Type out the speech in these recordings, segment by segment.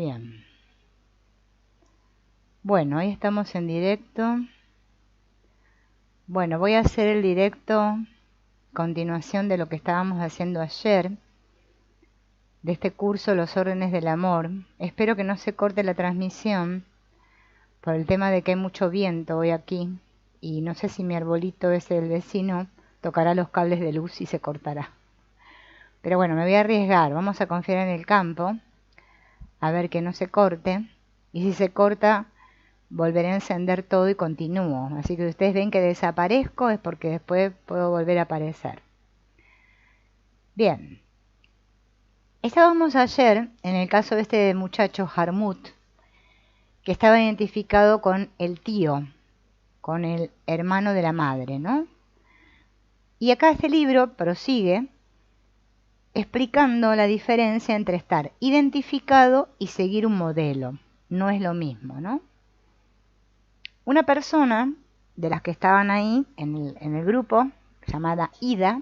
Bien. Bueno, hoy estamos en directo. Bueno, voy a hacer el directo continuación de lo que estábamos haciendo ayer, de este curso Los órdenes del amor. Espero que no se corte la transmisión por el tema de que hay mucho viento hoy aquí y no sé si mi arbolito ese del vecino tocará los cables de luz y se cortará. Pero bueno, me voy a arriesgar, vamos a confiar en el campo, a ver que no se corte, y si se corta volveré a encender todo y continúo. Así que si ustedes ven que desaparezco es porque después puedo volver a aparecer. Bien. Estábamos ayer en el caso de este muchacho Harmut, que estaba identificado con el tío, con el hermano de la madre, ¿no? Y acá este libro prosigue explicando la diferencia entre estar identificado y seguir un modelo. No es lo mismo, ¿no? Una persona de las que estaban ahí en el grupo, llamada Ida,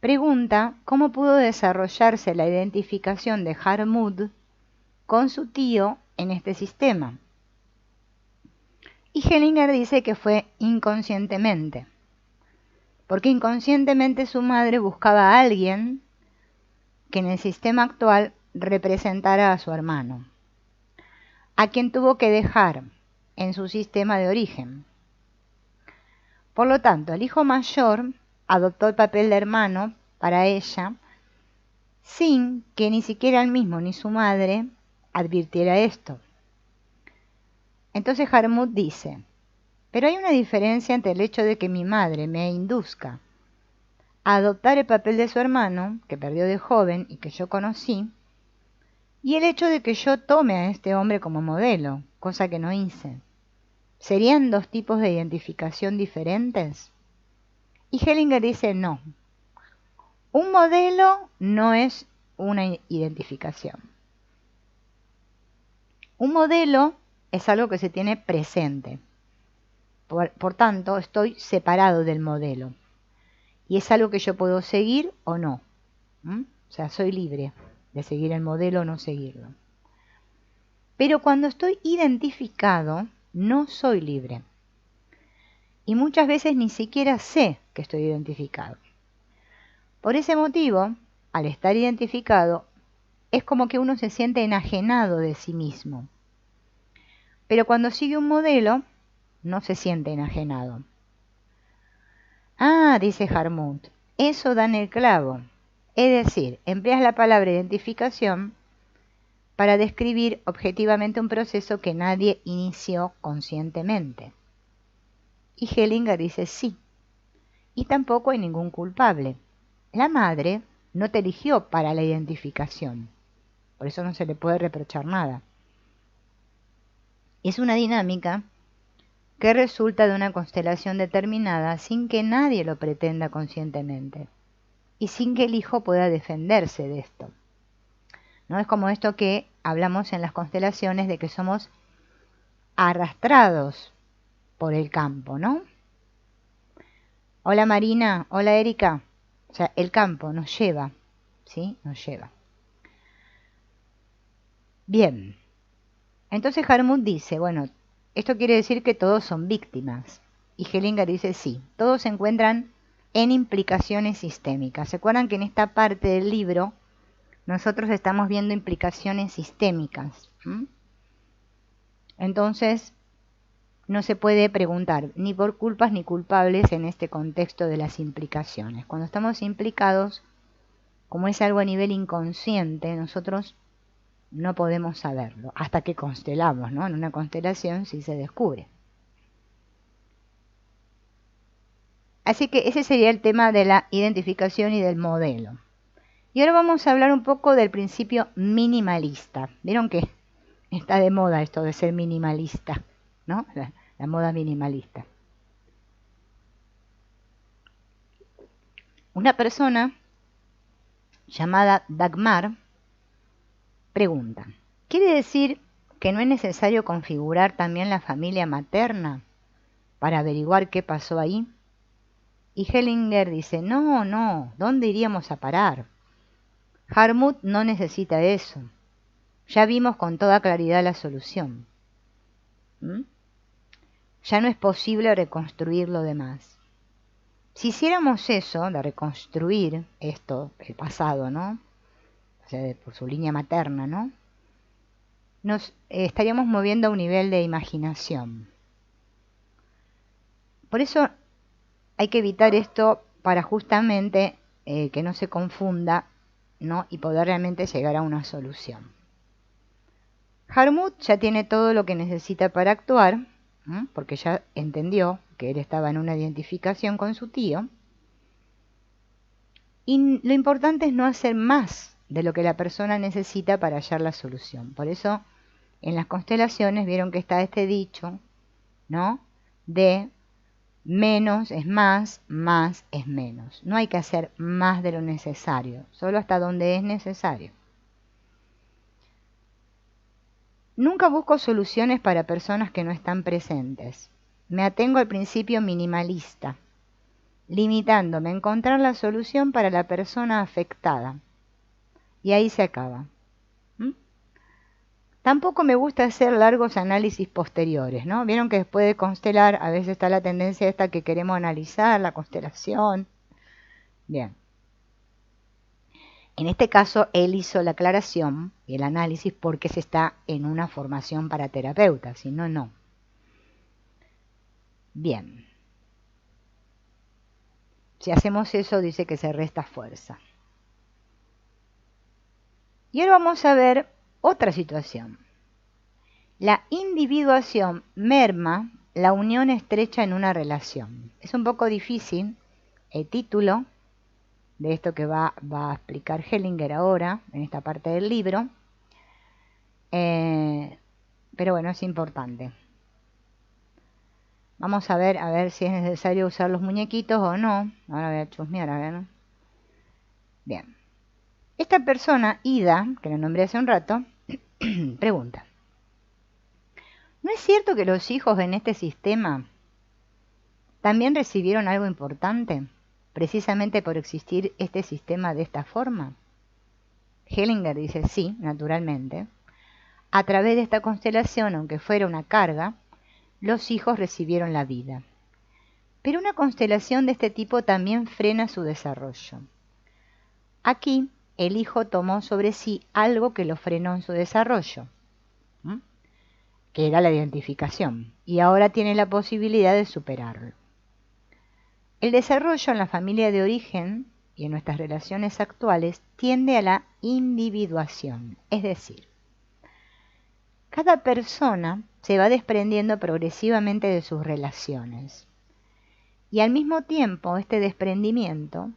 pregunta cómo pudo desarrollarse la identificación de Harmut con su tío en este sistema. Y Hellinger dice que fue inconscientemente, porque inconscientemente su madre buscaba a alguien que en el sistema actual representara a su hermano, a quien tuvo que dejar en su sistema de origen. Por lo tanto, el hijo mayor adoptó el papel de hermano para ella sin que ni siquiera él mismo ni su madre advirtiera esto. Entonces Harmut dice, pero hay una diferencia entre el hecho de que mi madre me induzca a adoptar el papel de su hermano, que perdió de joven y que yo conocí, y el hecho de que yo tome a este hombre como modelo, cosa que no hice. ¿Serían dos tipos de identificación diferentes? Y Hellinger dice no. Un modelo no es una identificación. Un modelo es algo que se tiene presente. Por tanto, estoy separado del modelo. Y es algo que yo puedo seguir o no. O sea, soy libre de seguir el modelo o no seguirlo. Pero cuando estoy identificado, no soy libre. Y muchas veces ni siquiera sé que estoy identificado. Por ese motivo, al estar identificado, es como que uno se siente enajenado de sí mismo. Pero cuando sigue un modelo, no se siente enajenado. Ah, dice Harmut, eso da en el clavo. Es decir, empleas la palabra identificación para describir objetivamente un proceso que nadie inició conscientemente. Y Hellinger dice sí. Y tampoco hay ningún culpable. La madre no te eligió para la identificación. Por eso no se le puede reprochar nada. Es una dinámica que resulta de una constelación determinada sin que nadie lo pretenda conscientemente y sin que el hijo pueda defenderse de esto. ¿No? Es como esto que hablamos en las constelaciones de que somos arrastrados por el campo, ¿no? Hola Marina, hola Erika. O sea, el campo nos lleva, ¿sí? Nos lleva. Bien. Entonces Harmut dice, bueno, esto quiere decir que todos son víctimas. Y Hellinger dice, sí, todos se encuentran en implicaciones sistémicas. ¿Se acuerdan que en esta parte del libro nosotros estamos viendo implicaciones sistémicas? Entonces, no se puede preguntar ni por culpas ni culpables en este contexto de las implicaciones. Cuando estamos implicados, como es algo a nivel inconsciente, nosotros no podemos saberlo, hasta que constelamos, ¿no? En una constelación sí se descubre. Así que ese sería el tema de la identificación y del modelo. Y ahora vamos a hablar un poco del principio minimalista. ¿Vieron que está de moda esto de ser minimalista, ¿no? La moda minimalista. Una persona llamada Dagmar pregunta, ¿quiere decir que no es necesario configurar también la familia materna para averiguar qué pasó ahí? Y Hellinger dice, no, ¿dónde iríamos a parar? Harmut no necesita eso. ya vimos con toda claridad la solución. Ya no es posible reconstruir lo demás. Si hiciéramos eso, de reconstruir esto, el pasado, ¿no? O sea, por su línea materna, ¿no? Nos estaríamos moviendo a un nivel de imaginación. Por eso hay que evitar esto para justamente que no se confunda, ¿no? Y poder realmente llegar a una solución. Harmut ya tiene todo lo que necesita para actuar, ¿no? Porque ya entendió que él estaba en una identificación con su tío. Y lo importante es no hacer más de lo que la persona necesita para hallar la solución. Por eso en las constelaciones vieron que está este dicho, ¿no? De menos es más es menos. No hay que hacer más de lo necesario, solo hasta donde es necesario. Nunca busco soluciones para personas que no están presentes. Me atengo al principio minimalista, limitándome a encontrar la solución para la persona afectada. Y ahí se acaba. Tampoco me gusta hacer largos análisis posteriores, ¿no? Vieron que después de constelar a veces está la tendencia esta que queremos analizar la constelación. Bien. En este caso, él hizo la aclaración y el análisis porque se está en una formación para terapeuta, si no, no. Bien. Si hacemos eso, dice que se resta fuerza. Y ahora vamos a ver otra situación. La individuación merma la unión estrecha en una relación. Es un poco difícil el título de esto que va a explicar Hellinger ahora, en esta parte del libro. Pero bueno, es importante. Vamos a ver si es necesario usar los muñequitos o no. Ahora voy a chusmear, a ver. Bien. Esta persona, Ida, que la nombré hace un rato, pregunta. ¿No es cierto que los hijos en este sistema también recibieron algo importante, precisamente por existir este sistema de esta forma? Hellinger dice sí, naturalmente. A través de esta constelación, aunque fuera una carga, los hijos recibieron la vida. Pero una constelación de este tipo también frena su desarrollo. Aquí, el hijo tomó sobre sí algo que lo frenó en su desarrollo, que era la identificación, y ahora tiene la posibilidad de superarlo. El desarrollo en la familia de origen y en nuestras relaciones actuales tiende a la individuación, es decir, cada persona se va desprendiendo progresivamente de sus relaciones y al mismo tiempo este desprendimiento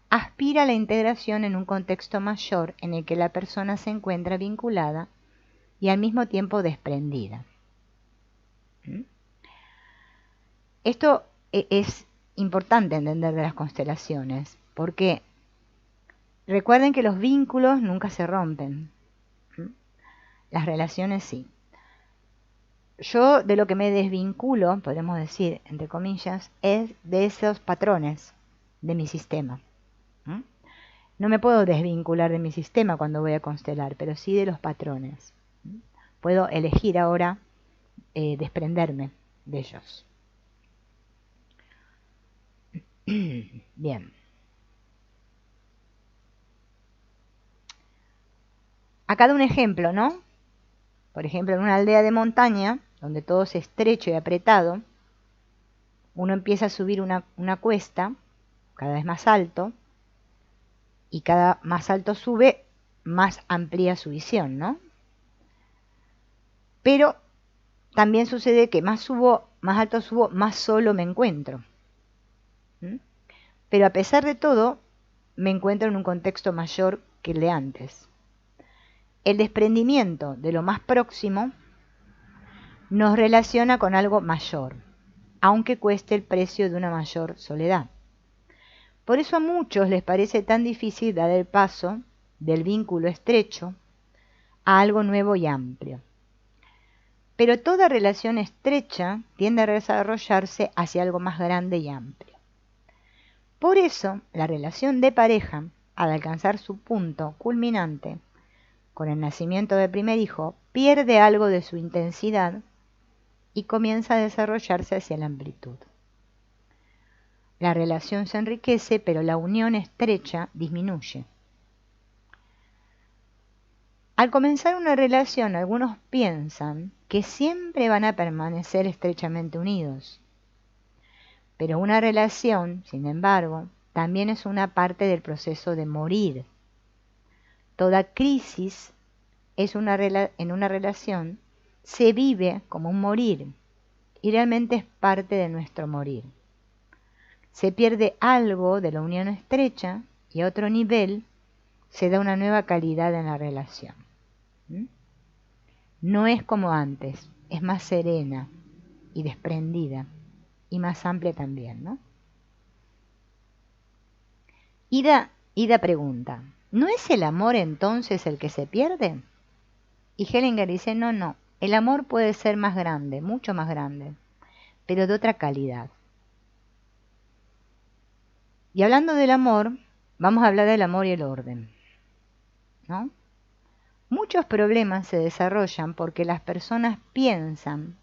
aspira a la integración en un contexto mayor en el que la persona se encuentra vinculada y al mismo tiempo desprendida. Esto es importante entender de las constelaciones, porque recuerden que los vínculos nunca se rompen, las relaciones sí. Yo de lo que me desvinculo, podemos decir, entre comillas, es de esos patrones de mi sistema. No me puedo desvincular de mi sistema cuando voy a constelar, pero sí de los patrones. Puedo elegir ahora desprenderme de ellos. Bien. Acá da un ejemplo, ¿no? Por ejemplo, en una aldea de montaña, donde todo es estrecho y apretado, uno empieza a subir una cuesta, cada vez más alto, y cada más alto sube, más amplía su visión, ¿no? Pero también sucede que más alto subo, más solo me encuentro. Pero a pesar de todo, me encuentro en un contexto mayor que el de antes. El desprendimiento de lo más próximo nos relaciona con algo mayor, aunque cueste el precio de una mayor soledad. Por eso a muchos les parece tan difícil dar el paso del vínculo estrecho a algo nuevo y amplio. Pero toda relación estrecha tiende a desarrollarse hacia algo más grande y amplio. Por eso, la relación de pareja, al alcanzar su punto culminante, con el nacimiento del primer hijo, pierde algo de su intensidad y comienza a desarrollarse hacia la amplitud. La relación se enriquece, pero la unión estrecha disminuye. Al comenzar una relación, algunos piensan que siempre van a permanecer estrechamente unidos. Pero una relación, sin embargo, también es una parte del proceso de morir. Toda crisis en una relación se vive como un morir y realmente es parte de nuestro morir. Se pierde algo de la unión estrecha y a otro nivel se da una nueva calidad en la relación. No es como antes, es más serena y desprendida y más amplia también, ¿no? Ida pregunta, ¿no es el amor entonces el que se pierde? Y Hellinger dice, no, el amor puede ser más grande, mucho más grande, pero de otra calidad. Y hablando del amor, vamos a hablar del amor y el orden, ¿no? Muchos problemas se desarrollan porque las personas piensan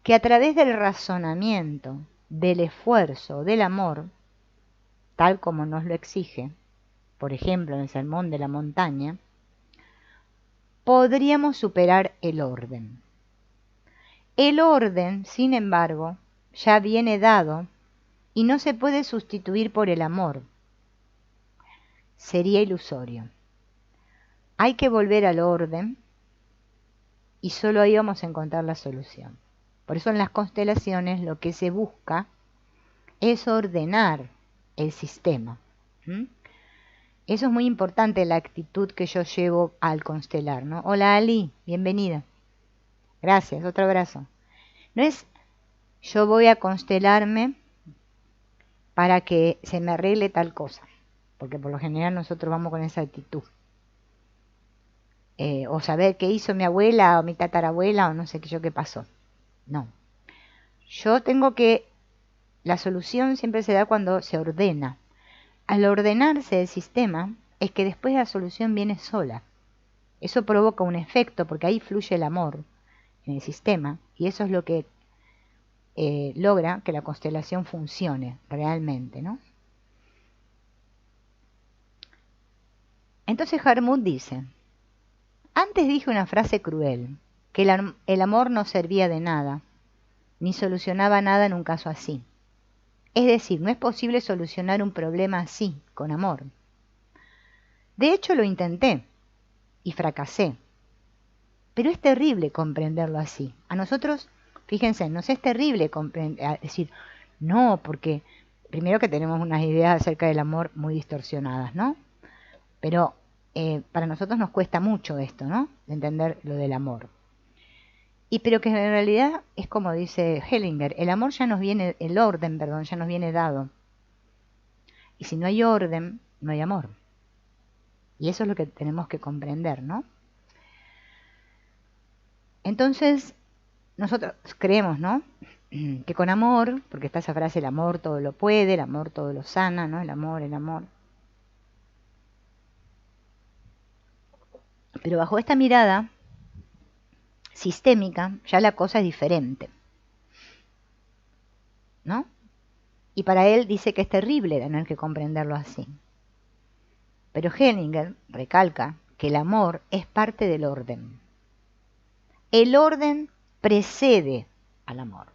que a través del razonamiento, del esfuerzo, del amor, tal como nos lo exige, por ejemplo en el Sermón de la Montaña, podríamos superar el orden. El orden, sin embargo, ya viene dado y no se puede sustituir por el amor. Sería ilusorio. Hay que volver al orden y solo ahí vamos a encontrar la solución. Por eso en las constelaciones lo que se busca es ordenar el sistema. Eso es muy importante, la actitud que yo llevo al constelar, ¿no? Hola Ali, bienvenida. Gracias, otro abrazo. No es yo voy a constelarme para que se me arregle tal cosa, porque por lo general nosotros vamos con esa actitud. O saber qué hizo mi abuela o mi tatarabuela o no sé qué pasó. No. Yo tengo que, la solución siempre se da cuando se ordena. Al ordenarse el sistema es que después la solución viene sola. Eso provoca un efecto porque ahí fluye el amor en el sistema y eso es lo que logra que la constelación funcione realmente, ¿no? Entonces Harmut dice, antes dije una frase cruel, que el amor no servía de nada, ni solucionaba nada en un caso así. Es decir, no es posible solucionar un problema así, con amor. De hecho lo intenté y fracasé, pero es terrible comprenderlo así. A nosotros, fíjense, nos es terrible decir, no, porque primero que tenemos unas ideas acerca del amor muy distorsionadas, ¿no? Pero para nosotros nos cuesta mucho esto, ¿no? De entender lo del amor. Pero que en realidad es como dice Hellinger, el orden ya nos viene dado. Y si no hay orden, no hay amor. Y eso es lo que tenemos que comprender, ¿no? Entonces, nosotros creemos, ¿no? Que con amor, porque está esa frase, el amor todo lo puede, el amor todo lo sana, ¿no? El amor. Pero bajo esta mirada sistémica, ya la cosa es diferente, ¿no? Y para él dice que es terrible tener que comprenderlo así. Pero Hellinger recalca que el amor es parte del orden. El orden precede al amor.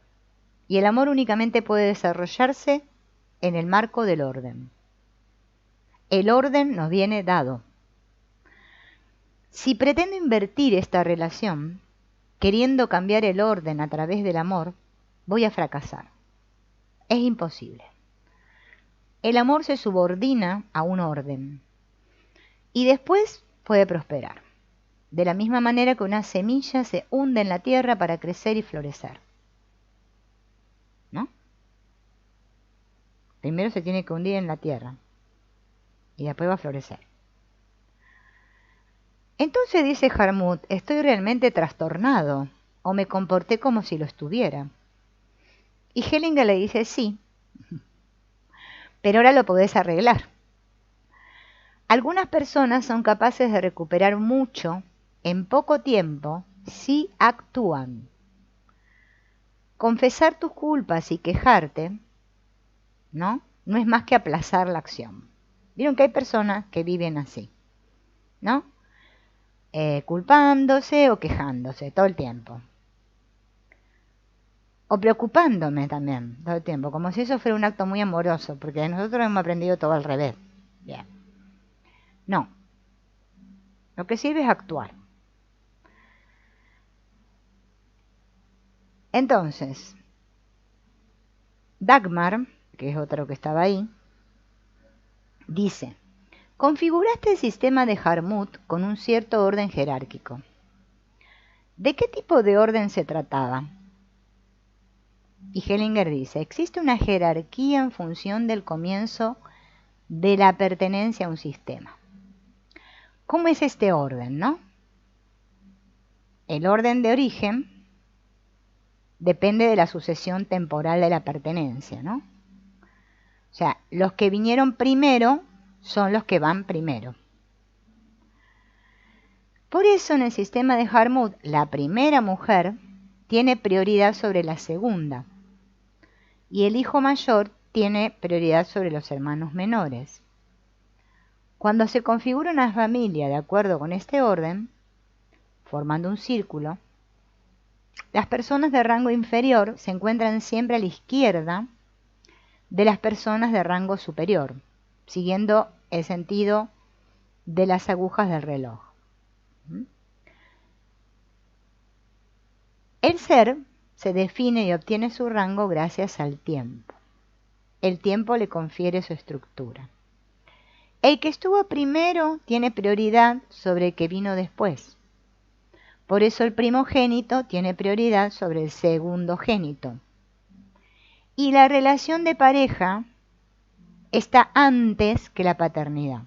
Y el amor únicamente puede desarrollarse en el marco del orden. El orden nos viene dado. Si pretendo invertir esta relación, queriendo cambiar el orden a través del amor, voy a fracasar. Es imposible. El amor se subordina a un orden y después puede prosperar. De la misma manera que una semilla se hunde en la tierra para crecer y florecer, ¿no? Primero se tiene que hundir en la tierra y después va a florecer. Entonces dice Harmut, estoy realmente trastornado o me comporté como si lo estuviera. Y Hellinger le dice, sí, pero ahora lo podés arreglar. Algunas personas son capaces de recuperar mucho en poco tiempo si actúan. Confesar tus culpas y quejarte, ¿no? No es más que aplazar la acción. Vieron que hay personas que viven así, ¿no? Culpándose o quejándose todo el tiempo. O preocupándome también todo el tiempo, como si eso fuera un acto muy amoroso, porque nosotros hemos aprendido todo al revés. Bien. No. Lo que sirve es actuar. Entonces, Dagmar, que es otro que estaba ahí, dice: configuraste el sistema de Harmut con un cierto orden jerárquico. ¿De qué tipo de orden se trataba? Y Hellinger dice: existe una jerarquía en función del comienzo de la pertenencia a un sistema. ¿Cómo es este orden, no? El orden de origen depende de la sucesión temporal de la pertenencia, ¿no? O sea, los que vinieron primero son los que van primero. Por eso en el sistema de Harmut, la primera mujer tiene prioridad sobre la segunda y el hijo mayor tiene prioridad sobre los hermanos menores. Cuando se configura una familia de acuerdo con este orden, formando un círculo, las personas de rango inferior se encuentran siempre a la izquierda de las personas de rango superior, siguiendo el sentido de las agujas del reloj. El ser se define y obtiene su rango gracias al tiempo. El tiempo le confiere su estructura. El que estuvo primero tiene prioridad sobre el que vino después. Por eso el primogénito tiene prioridad sobre el segundogénito. Y la relación de pareja está antes que la paternidad.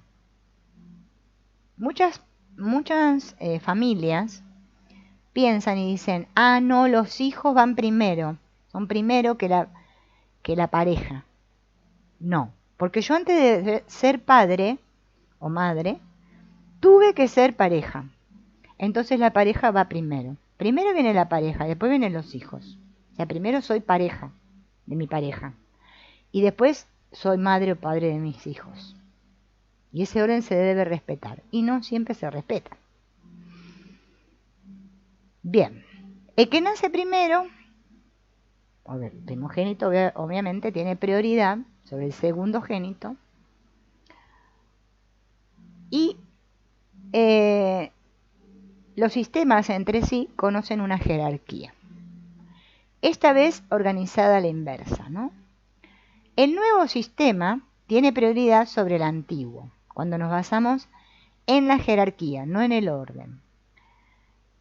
Muchas familias piensan y dicen: ah, no, los hijos van primero, son primero que la pareja. No, porque yo antes de ser padre o madre, tuve que ser pareja. Entonces la pareja va primero. Primero viene la pareja, después vienen los hijos. O sea, primero soy pareja de mi pareja. Y después soy madre o padre de mis hijos. Y ese orden se debe respetar. Y no siempre se respeta. Bien, el que nace primero, el primogénito obviamente tiene prioridad sobre el segundogénito. Y los sistemas entre sí conocen una jerarquía. Esta vez organizada a la inversa, ¿no? El nuevo sistema tiene prioridad sobre el antiguo, cuando nos basamos en la jerarquía, no en el orden.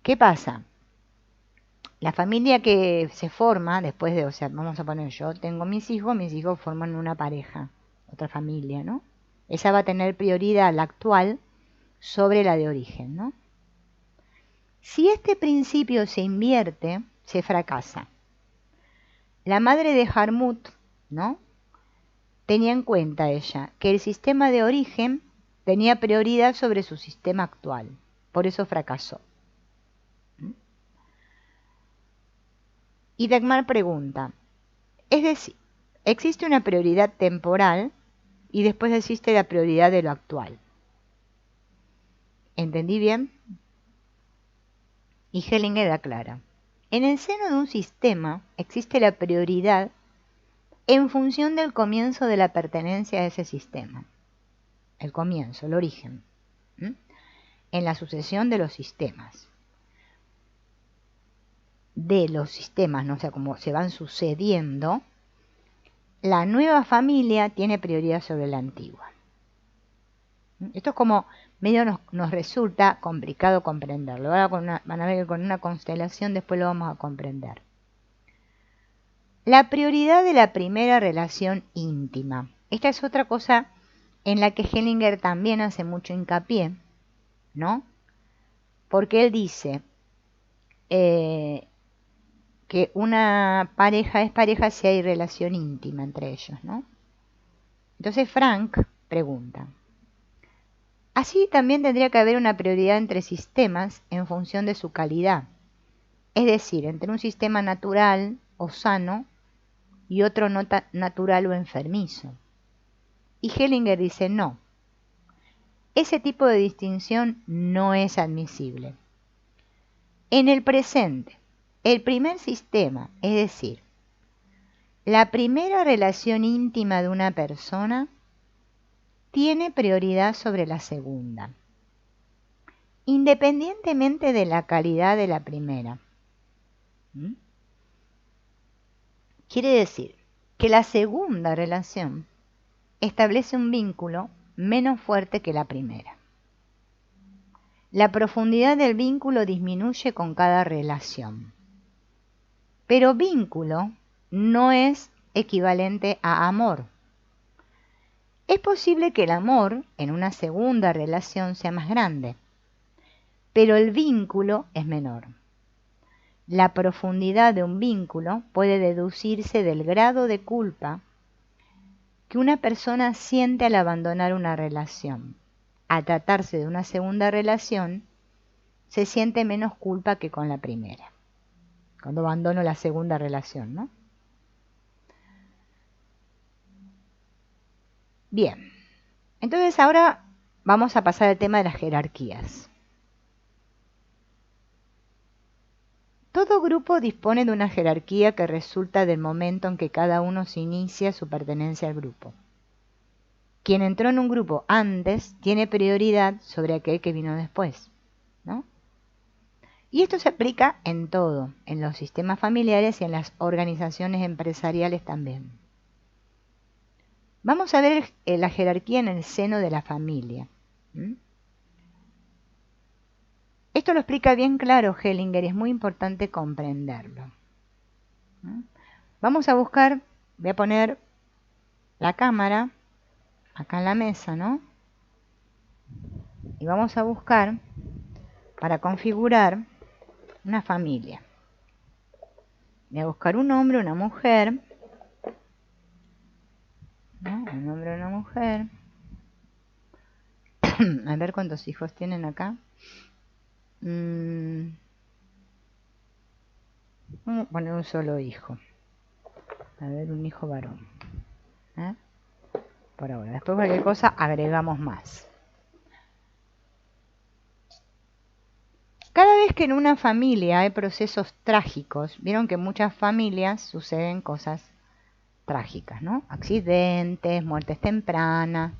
¿Qué pasa? La familia que se forma después de, o sea, vamos a poner, yo tengo mis hijos forman una pareja, otra familia, ¿no? Esa va a tener prioridad, la actual, sobre la de origen, ¿no? Si este principio se invierte, se fracasa. La madre de Harmut, ¿no?, tenía en cuenta ella que el sistema de origen tenía prioridad sobre su sistema actual, por eso fracasó. Y Dagmar pregunta, es decir, existe una prioridad temporal y después existe la prioridad de lo actual. ¿Entendí bien? Y Hellinger aclara, en el seno de un sistema existe la prioridad en función del comienzo de la pertenencia a ese sistema. El comienzo, el origen. En la sucesión de los sistemas. ¿no? O sea, como se van sucediendo, la nueva familia tiene prioridad sobre la antigua. Esto es como medio nos resulta complicado comprenderlo. Ahora van a ver que con una constelación después lo vamos a comprender. La prioridad de la primera relación íntima. Esta es otra cosa en la que Hellinger también hace mucho hincapié, ¿no? Porque él dice que una pareja es pareja si hay relación íntima entre ellos, ¿no? Entonces Frank pregunta, Así también tendría que haber una prioridad entre sistemas en función de su calidad. Es decir, entre un sistema natural o sano y otro no natural o enfermizo. Y Hellinger dice no. Ese tipo de distinción no es admisible. En el presente, el primer sistema, es decir, la primera relación íntima de una persona, tiene prioridad sobre la segunda, independientemente de la calidad de la primera. Quiere decir que la segunda relación establece un vínculo menos fuerte que la primera. La profundidad del vínculo disminuye con cada relación. Pero vínculo no es equivalente a amor. Es posible que el amor en una segunda relación sea más grande, pero el vínculo es menor. La profundidad de un vínculo puede deducirse del grado de culpa que una persona siente al abandonar una relación. Al tratarse de una segunda relación, se siente menos culpa que con la primera, cuando abandono la segunda relación, ¿no? Bien, entonces ahora vamos a pasar al tema de las jerarquías. Todo grupo dispone de una jerarquía que resulta del momento en que cada uno se inicia su pertenencia al grupo. Quien entró en un grupo antes tiene prioridad sobre aquel que vino después, ¿no? Y esto se aplica en todo, en los sistemas familiares y en las organizaciones empresariales también. Vamos a ver la jerarquía en el seno de la familia. Esto lo explica bien claro Hellinger y es muy importante comprenderlo. Vamos a buscar, voy a poner la cámara acá en la mesa, ¿no? Y vamos a buscar para configurar una familia. Voy a buscar un hombre, una mujer, ¿no? Un hombre, una mujer. A ver cuántos hijos tienen acá. Vamos a poner un solo hijo. A ver, un hijo varón. Por ahora. Después cualquier cosa agregamos más. Cada vez que en una familia hay procesos trágicos, vieron que en muchas familias suceden cosas trágicas, ¿no? Accidentes, muertes tempranas,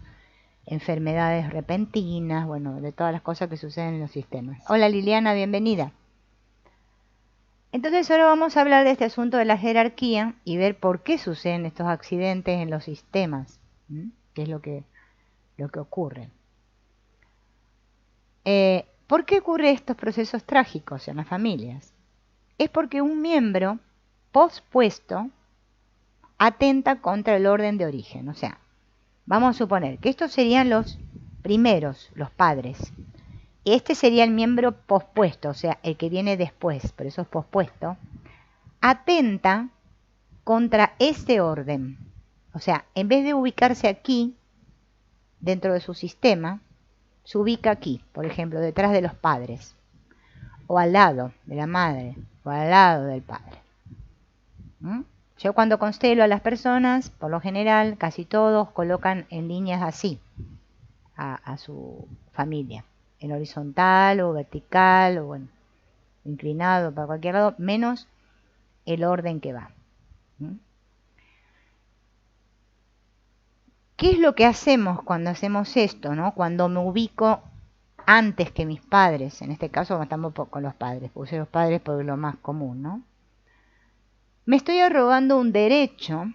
enfermedades repentinas, bueno, de todas las cosas que suceden en los sistemas. Hola Liliana, bienvenida. Entonces ahora vamos a hablar de este asunto de la jerarquía y ver por qué suceden estos accidentes en los sistemas, qué es lo que ocurre. ¿Por qué ocurren estos procesos trágicos en las familias? Es porque un miembro pospuesto atenta contra el orden de origen. O sea, vamos a suponer que estos serían los primeros, los padres. Este sería el miembro pospuesto, o sea, el que viene después, por eso es pospuesto. Atenta contra este orden. O sea, en vez de ubicarse aquí, dentro de su sistema, se ubica aquí, por ejemplo, detrás de los padres, o al lado de la madre, o al lado del padre. Yo cuando constelo a las personas, por lo general, casi todos colocan en líneas así a su familia, en horizontal o vertical, o bueno, inclinado para cualquier lado, menos el orden que va. ¿Qué es lo que hacemos cuando hacemos esto, no? Cuando me ubico antes que mis padres, en este caso estamos con los padres, puse los padres porque es lo más común, ¿no? Me estoy arrogando un derecho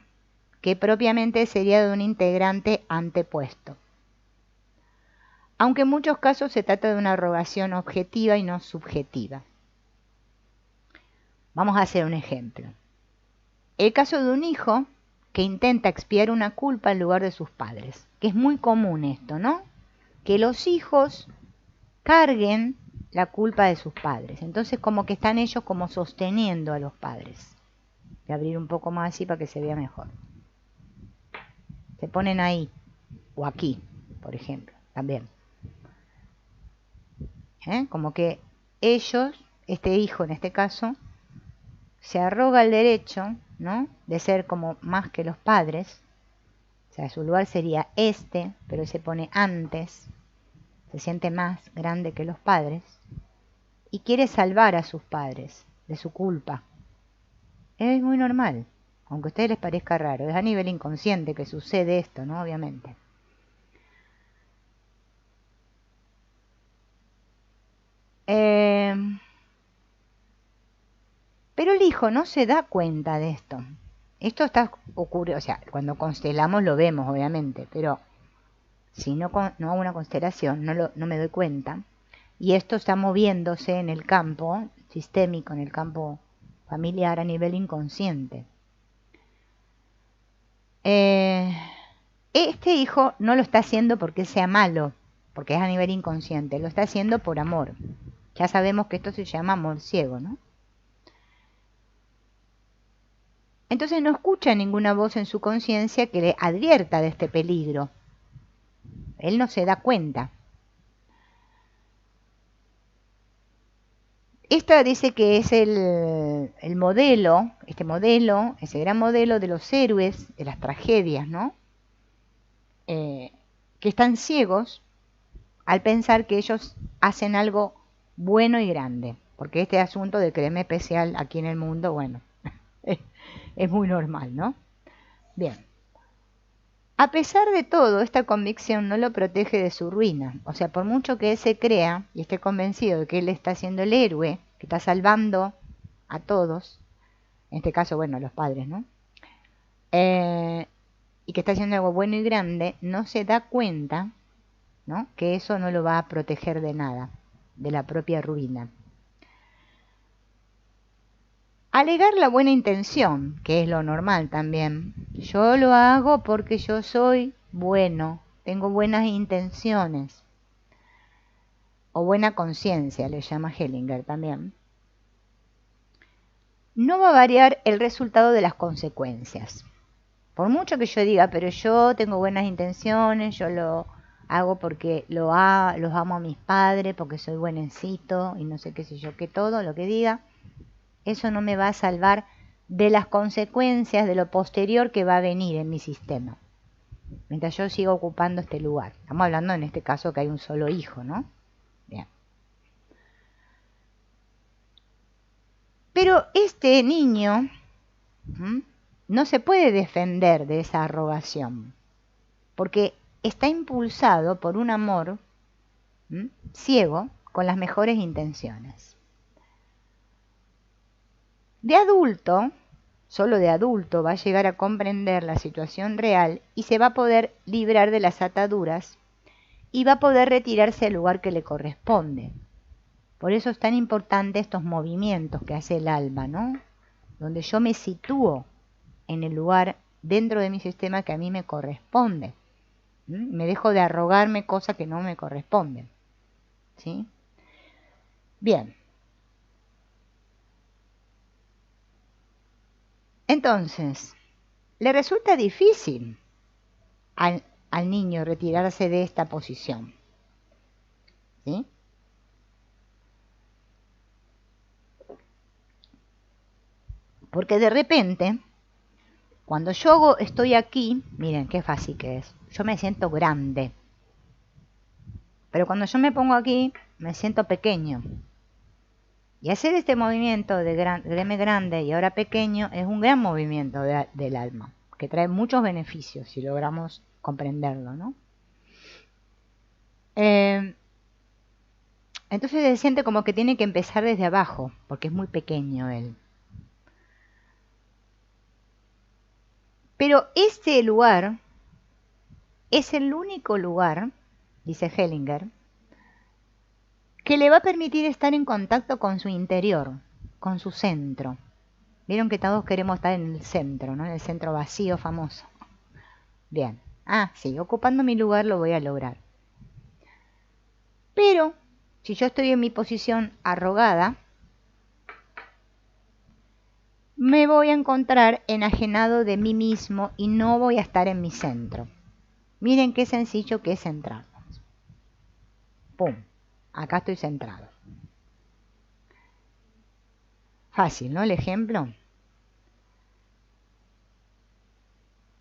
que propiamente sería de un integrante antepuesto. Aunque en muchos casos se trata de una arrogación objetiva y no subjetiva. Vamos a hacer un ejemplo. El caso de un hijo que intenta expiar una culpa en lugar de sus padres, que es muy común esto, ¿no? Que los hijos carguen la culpa de sus padres. Entonces como que están ellos como sosteniendo a los padres. Voy a abrir un poco más así para que se vea mejor. Se ponen ahí, o aquí, por ejemplo, también. Como que ellos, este hijo en este caso, se arroga el derecho, ¿no?, de ser como más que los padres. O sea, su lugar sería este, pero él se pone antes, se siente más grande que los padres y quiere salvar a sus padres de su culpa. Es muy normal, aunque a ustedes les parezca raro, es a nivel inconsciente que sucede esto, ¿no? Obviamente. Pero el hijo no se da cuenta de esto. Esto ocurre, o sea, cuando constelamos lo vemos, obviamente, pero si no hago una constelación, no me doy cuenta. Y esto está moviéndose en el campo sistémico, en el campo familiar a nivel inconsciente. Este hijo no lo está haciendo porque sea malo, porque es a nivel inconsciente, lo está haciendo por amor. Ya sabemos que esto se llama amor ciego, ¿no? Entonces no escucha ninguna voz en su conciencia que le advierta de este peligro. Él no se da cuenta. Esta dice que es el modelo, ese gran modelo de los héroes, de las tragedias, ¿no? Que están ciegos al pensar que ellos hacen algo bueno y grande. Porque este asunto de creerme especial aquí en el mundo, bueno, es muy normal, ¿no? Bien. A pesar de todo, esta convicción no lo protege de su ruina. O sea, por mucho que él se crea y esté convencido de que él está siendo el héroe, que está salvando a todos, en este caso, bueno, a los padres, ¿no? Y que está haciendo algo bueno y grande, no se da cuenta, ¿no?, que eso no lo va a proteger de nada, de la propia ruina. Alegar la buena intención, que es lo normal también. Yo lo hago porque yo soy bueno, tengo buenas intenciones. O buena conciencia, le llama Hellinger también. No va a variar el resultado de las consecuencias. Por mucho que yo diga, pero yo tengo buenas intenciones, yo lo hago porque los amo a mis padres, porque soy buenecito y no sé qué sé yo, que todo lo que diga, eso no me va a salvar de las consecuencias de lo posterior que va a venir en mi sistema. Mientras yo siga ocupando este lugar. Estamos hablando en este caso que hay un solo hijo, ¿no? Bien. Pero este niño no se puede defender de esa arrogación, porque está impulsado por un amor ciego con las mejores intenciones. De adulto, solo de adulto, va a llegar a comprender la situación real y se va a poder librar de las ataduras y va a poder retirarse al lugar que le corresponde. Por eso es tan importante estos movimientos que hace el alma, ¿no? Donde yo me sitúo en el lugar dentro de mi sistema que a mí me corresponde. Me dejo de arrogarme cosas que no me corresponden. ¿Sí? Bien. Entonces, le resulta difícil al niño retirarse de esta posición. ¿Sí? Porque de repente, cuando yo estoy aquí, miren qué fácil que es, yo me siento grande. Pero cuando yo me pongo aquí, me siento pequeño. Y hacer este movimiento de verme grande y ahora pequeño es un gran movimiento del alma, que trae muchos beneficios si logramos comprenderlo, ¿no? Entonces se siente como que tiene que empezar desde abajo, porque es muy pequeño él. Pero este lugar es el único lugar, dice Hellinger, que le va a permitir estar en contacto con su interior, con su centro. Vieron que todos queremos estar en el centro, ¿no? En el centro vacío famoso. Bien. Ah, sí, ocupando mi lugar lo voy a lograr. Pero, si yo estoy en mi posición arrogada, me voy a encontrar enajenado de mí mismo y no voy a estar en mi centro. Miren qué sencillo que es centrarnos. ¡Pum! acá estoy centrado. Fácil, ¿no? El ejemplo.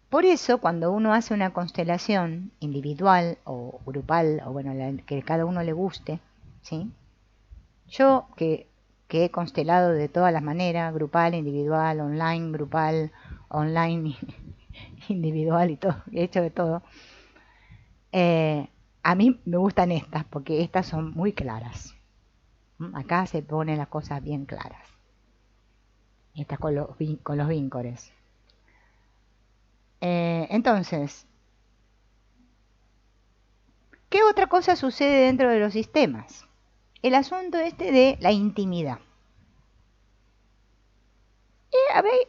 Por eso, cuando uno hace una constelación individual o grupal, o bueno, que cada uno le guste, ¿sí? Yo que he constelado de todas las maneras, grupal, individual, online, grupal, online, individual y todo, he hecho de todo. A mí me gustan estas porque estas son muy claras. Acá se ponen las cosas bien claras. Estas con los víncoles. Entonces, ¿qué otra cosa sucede dentro de los sistemas? El asunto este de la intimidad.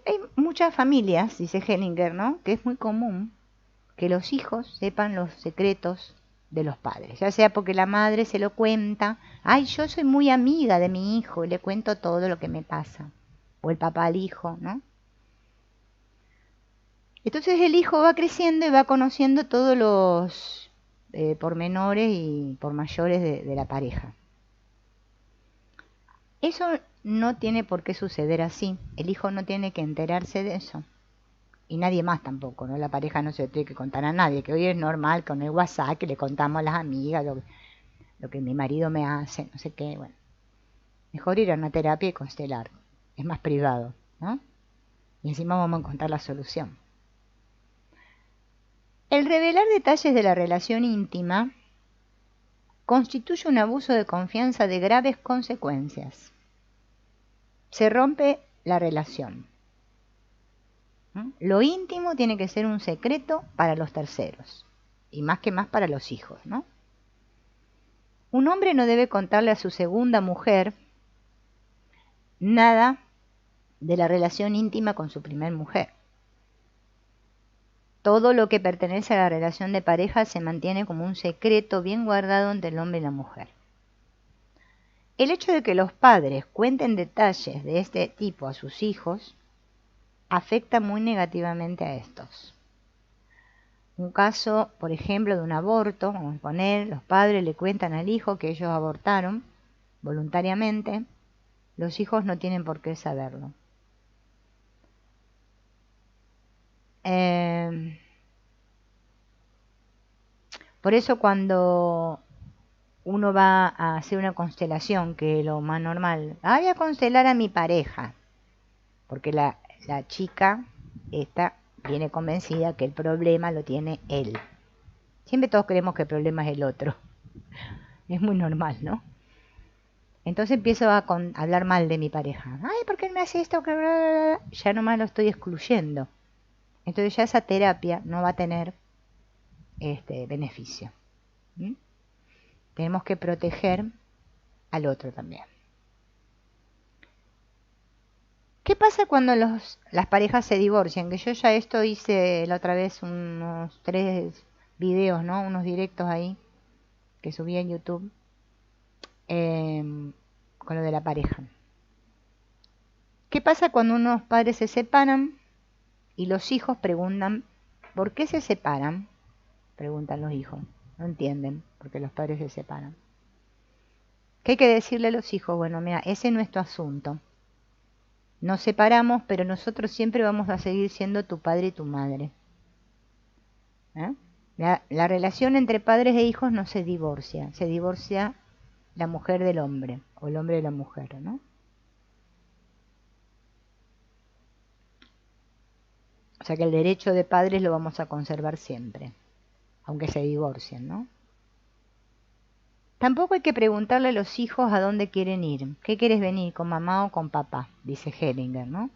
Hay muchas familias, dice Hellinger, ¿no? Que es muy común que los hijos sepan los secretos de los padres, ya sea porque la madre se lo cuenta, ay, yo soy muy amiga de mi hijo y le cuento todo lo que me pasa, o el papá al hijo, ¿no? Entonces el hijo va creciendo y va conociendo todos los pormenores y por mayores de la pareja. Eso no tiene por qué suceder así, el hijo no tiene que enterarse de eso. Y nadie más tampoco, ¿no? La pareja no se lo tiene que contar a nadie, que hoy es normal con el WhatsApp que le contamos a las amigas lo que mi marido me hace, no sé qué, bueno. Mejor ir a una terapia y constelar, es más privado, ¿no? Y encima vamos a encontrar la solución. El revelar detalles de la relación íntima constituye un abuso de confianza de graves consecuencias. Se rompe la relación. Lo íntimo tiene que ser un secreto para los terceros, y más que más para los hijos, ¿no? Un hombre no debe contarle a su segunda mujer nada de la relación íntima con su primer mujer. Todo lo que pertenece a la relación de pareja se mantiene como un secreto bien guardado entre el hombre y la mujer. El hecho de que los padres cuenten detalles de este tipo a sus hijos afecta muy negativamente a estos. Un caso, por ejemplo, de un aborto, vamos a poner, los padres le cuentan al hijo que ellos abortaron voluntariamente, los hijos no tienen por qué saberlo. Por eso cuando uno va a hacer una constelación, que es lo más normal, voy a constelar a mi pareja, porque la chica esta viene convencida que el problema lo tiene él. Siempre todos creemos que el problema es el otro. Es muy normal, ¿no? Entonces empiezo a hablar mal de mi pareja. Ay, ¿por qué él me hace esto? Ya nomás lo estoy excluyendo. Entonces ya esa terapia no va a tener beneficio. ¿Mm? Tenemos que proteger al otro también. ¿Qué pasa cuando las parejas se divorcian? Que yo ya esto hice la otra vez unos 3 videos, ¿no? Unos directos ahí que subí en YouTube con lo de la pareja. ¿Qué pasa cuando unos padres se separan y los hijos preguntan ¿por qué se separan? Preguntan los hijos. No entienden por qué los padres se separan. ¿Qué hay que decirle a los hijos? Bueno, mira, ese es nuestro asunto. Nos separamos, pero nosotros siempre vamos a seguir siendo tu padre y tu madre. La relación entre padres e hijos no se divorcia la mujer del hombre o el hombre de la mujer, ¿no? O sea que el derecho de padres lo vamos a conservar siempre, aunque se divorcien, ¿no? Tampoco hay que preguntarle a los hijos a dónde quieren ir. ¿Qué quieres venir, con mamá o con papá? Dice Hellinger, ¿no?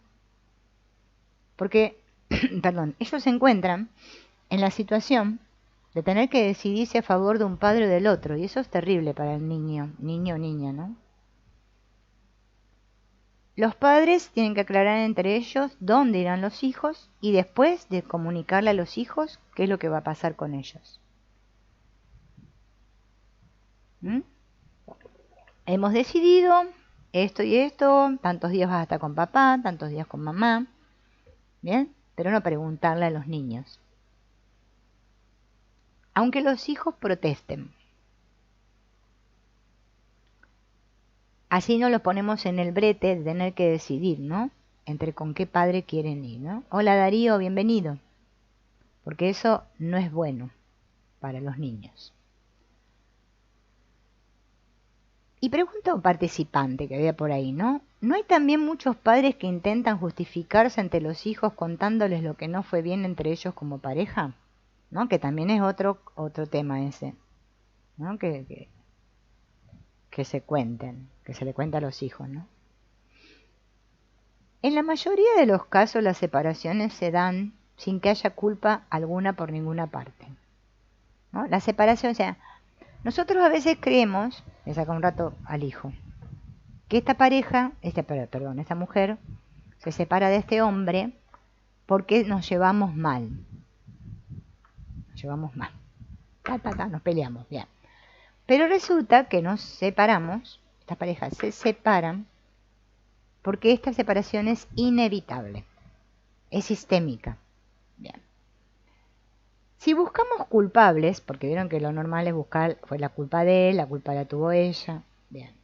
Porque, perdón, ellos se encuentran en la situación de tener que decidirse a favor de un padre o del otro, y eso es terrible para el niño o niña, ¿no? Los padres tienen que aclarar entre ellos dónde irán los hijos y después de comunicarle a los hijos qué es lo que va a pasar con ellos. Hemos decidido esto y esto, tantos días vas a estar con papá, tantos días con mamá, ¿bien? Pero no preguntarle a los niños. Aunque los hijos protesten. así no los ponemos en el brete de tener que decidir, ¿no? Entre con qué padre quieren ir, ¿no? Hola Darío, bienvenido. Porque eso no es bueno para los niños. Y pregunta a un participante que había por ahí, ¿no? ¿No hay también muchos padres que intentan justificarse ante los hijos contándoles lo que no fue bien entre ellos como pareja? ¿No? Que también es otro tema ese, ¿no? Que se cuenten, que se le cuenta a los hijos, ¿no? En la mayoría de los casos las separaciones se dan sin que haya culpa alguna por ninguna parte, ¿no? La separación, o sea, nosotros a veces creemos, le saca un rato al hijo, que esta pareja, esta mujer, se separa de este hombre porque nos llevamos mal. Nos llevamos mal. Nos peleamos, bien. Pero resulta que nos separamos, estas parejas se separan porque esta separación es inevitable, es sistémica. Bien. Si buscamos culpables, porque vieron que lo normal es buscar, fue la culpa de él, la culpa la tuvo ella, bien.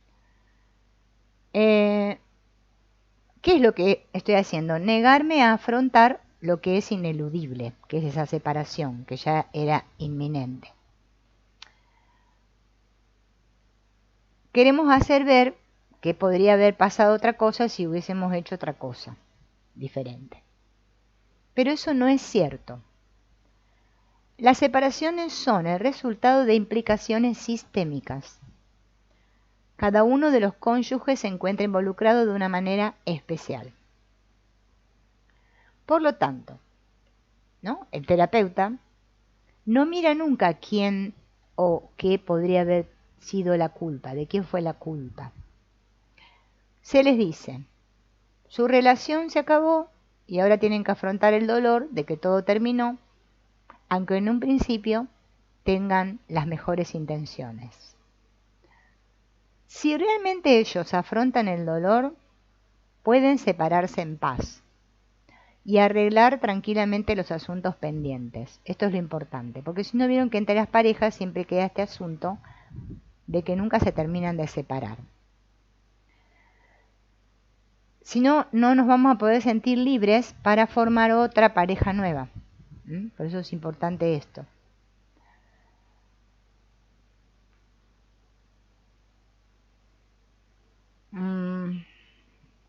¿Qué es lo que estoy haciendo? Negarme a afrontar lo que es ineludible, que es esa separación, que ya era inminente. Queremos hacer ver que podría haber pasado otra cosa si hubiésemos hecho otra cosa diferente. Pero eso no es cierto. Las separaciones son el resultado de implicaciones sistémicas. Cada uno de los cónyuges se encuentra involucrado de una manera especial. Por lo tanto, ¿no? El terapeuta no mira nunca quién o qué podría haber sido la culpa, de quién fue la culpa. Se les dice, su relación se acabó y ahora tienen que afrontar el dolor de que todo terminó, aunque en un principio tengan las mejores intenciones. Si realmente ellos afrontan el dolor, pueden separarse en paz y arreglar tranquilamente los asuntos pendientes. Esto es lo importante, porque si no vieron que entre las parejas siempre queda este asunto de que nunca se terminan de separar. Si no, no nos vamos a poder sentir libres para formar otra pareja nueva. Por eso es importante esto.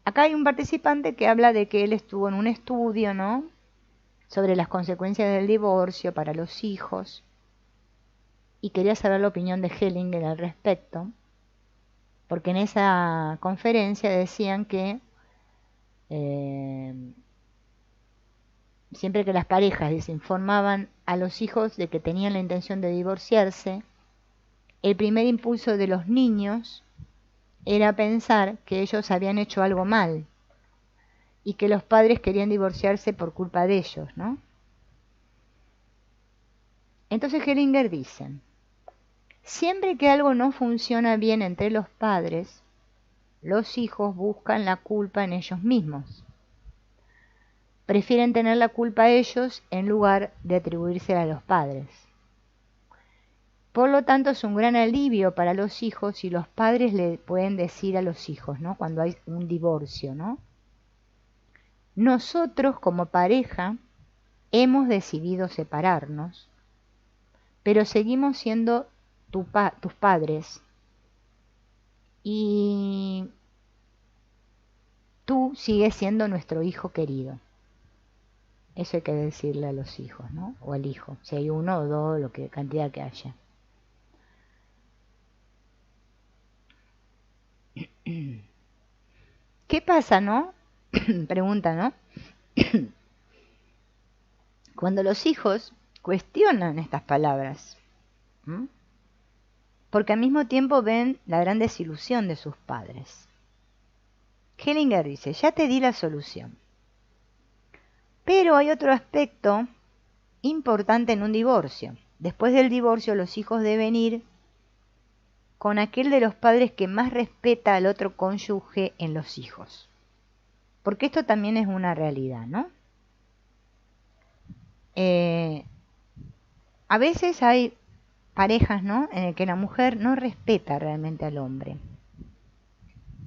Acá hay un participante que habla de que él estuvo en un estudio, ¿no?, sobre las consecuencias del divorcio para los hijos y quería saber la opinión de Hellinger al respecto, porque en esa conferencia decían que siempre que las parejas les informaban a los hijos de que tenían la intención de divorciarse, el primer impulso de los niños era pensar que ellos habían hecho algo mal y que los padres querían divorciarse por culpa de ellos, ¿no? Entonces Hellinger dice, siempre que algo no funciona bien entre los padres, los hijos buscan la culpa en ellos mismos. Prefieren tener la culpa ellos en lugar de atribuírsela a los padres. Por lo tanto, es un gran alivio para los hijos si los padres le pueden decir a los hijos, ¿no?, cuando hay un divorcio, ¿no? Nosotros como pareja hemos decidido separarnos, pero seguimos siendo tus padres y tú sigues siendo nuestro hijo querido. Eso hay que decirle a los hijos, ¿no? O al hijo, si hay uno o dos, lo que cantidad que haya. ¿Qué pasa, no? Pregunta, ¿no? Cuando los hijos cuestionan estas palabras, porque al mismo tiempo ven la gran desilusión de sus padres. Hellinger dice, ya te di la solución. Pero hay otro aspecto importante en un divorcio. Después del divorcio, los hijos deben ir con aquel de los padres que más respeta al otro cónyuge en los hijos. Porque esto también es una realidad, ¿no? A veces hay parejas, ¿no?, en el que la mujer no respeta realmente al hombre.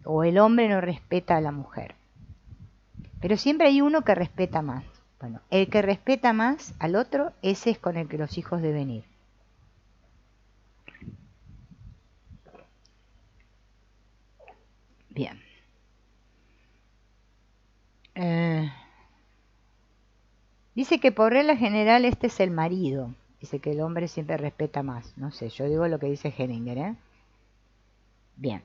o el hombre no respeta a la mujer. Pero siempre hay uno que respeta más. Bueno, el que respeta más al otro, ese es con el que los hijos deben ir. Bien. Dice que por regla general este es el marido. Dice que el hombre siempre respeta más. No sé, yo digo lo que dice Hellinger, ¿eh? Bien.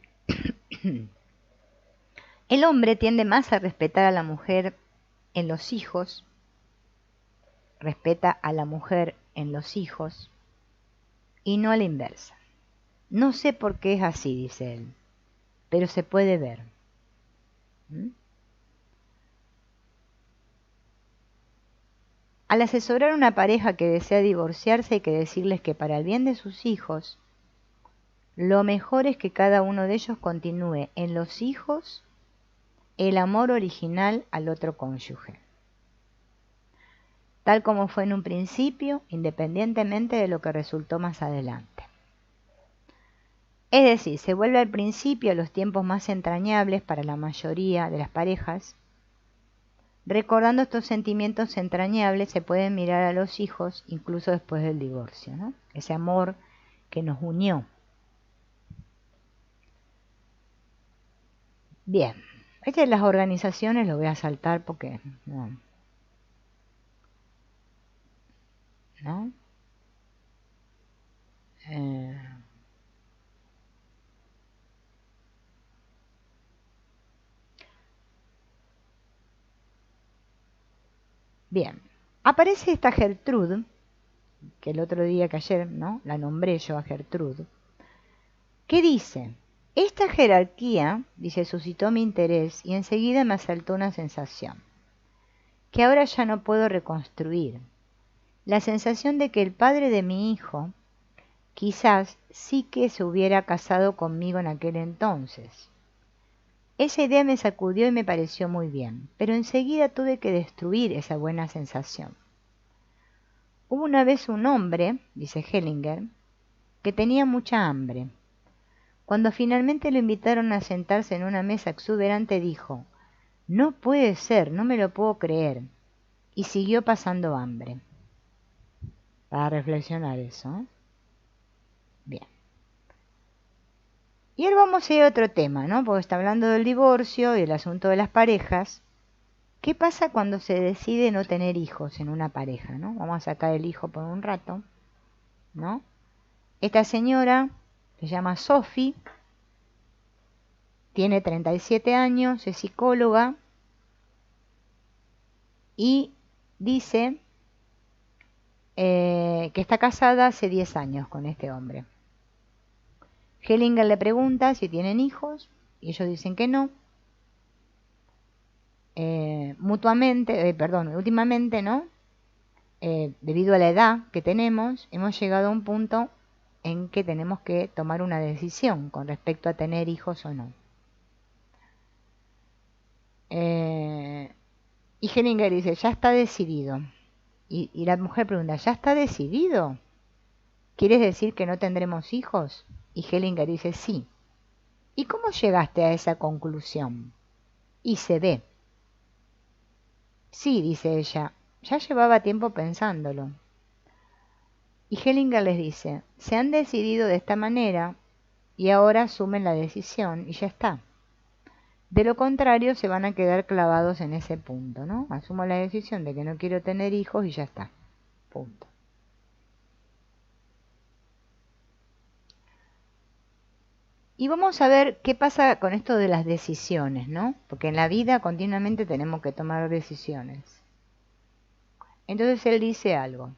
El hombre tiende más a respetar a la mujer en los hijos, respeta a la mujer en los hijos y no a la inversa. No sé por qué es así, dice él, pero se puede ver. Al asesorar a una pareja que desea divorciarse hay que decirles que para el bien de sus hijos, lo mejor es que cada uno de ellos continúe en los hijos el amor original al otro cónyuge, tal como fue en un principio, independientemente de lo que resultó más adelante. Es decir, se vuelve al principio a los tiempos más entrañables para la mayoría de las parejas. Recordando estos sentimientos entrañables se pueden mirar a los hijos incluso después del divorcio, ¿no? Ese amor que nos unió. Bien, estas de las organizaciones lo voy a saltar porque no. Bien, aparece esta Gertrude, que el otro día que ayer, ¿no? La nombré yo a Gertrude, que dice, esta jerarquía, dice, suscitó mi interés y enseguida me asaltó una sensación, que ahora ya no puedo reconstruir, la sensación de que el padre de mi hijo quizás sí que se hubiera casado conmigo en aquel entonces. Esa idea me sacudió y me pareció muy bien, pero enseguida tuve que destruir esa buena sensación. Hubo una vez un hombre, dice Hellinger, que tenía mucha hambre. Cuando finalmente lo invitaron a sentarse en una mesa exuberante, dijo, «No puede ser, no me lo puedo creer», y siguió pasando hambre. Para reflexionar eso, ¿eh? Bien. Y ahora vamos a ir a otro tema, ¿no? Porque está hablando del divorcio y el asunto de las parejas. ¿Qué pasa cuando se decide no tener hijos en una pareja, ¿no? Vamos a sacar el hijo por un rato, ¿no? Esta señora se llama Sophie, tiene 37 años, es psicóloga y dice que está casada hace 10 años con este hombre. Hellinger le pregunta si tienen hijos y ellos dicen que no. Últimamente, ¿no? Debido a la edad que tenemos, hemos llegado a un punto en que tenemos que tomar una decisión con respecto a tener hijos o no. Y Hellinger dice, ya está decidido. Y la mujer pregunta, ¿ya está decidido? ¿Quieres decir que no tendremos hijos? Y Hellinger dice, sí. ¿Y cómo llegaste a esa conclusión? Y se ve. Sí, dice ella, ya llevaba tiempo pensándolo. Y Hellinger les dice, se han decidido de esta manera y ahora asumen la decisión y ya está. De lo contrario, se van a quedar clavados en ese punto, ¿no? Asumo la decisión de que no quiero tener hijos y ya está. Punto. Y vamos a ver qué pasa con esto de las decisiones, ¿no? Porque en la vida continuamente tenemos que tomar decisiones. Entonces él dice algo.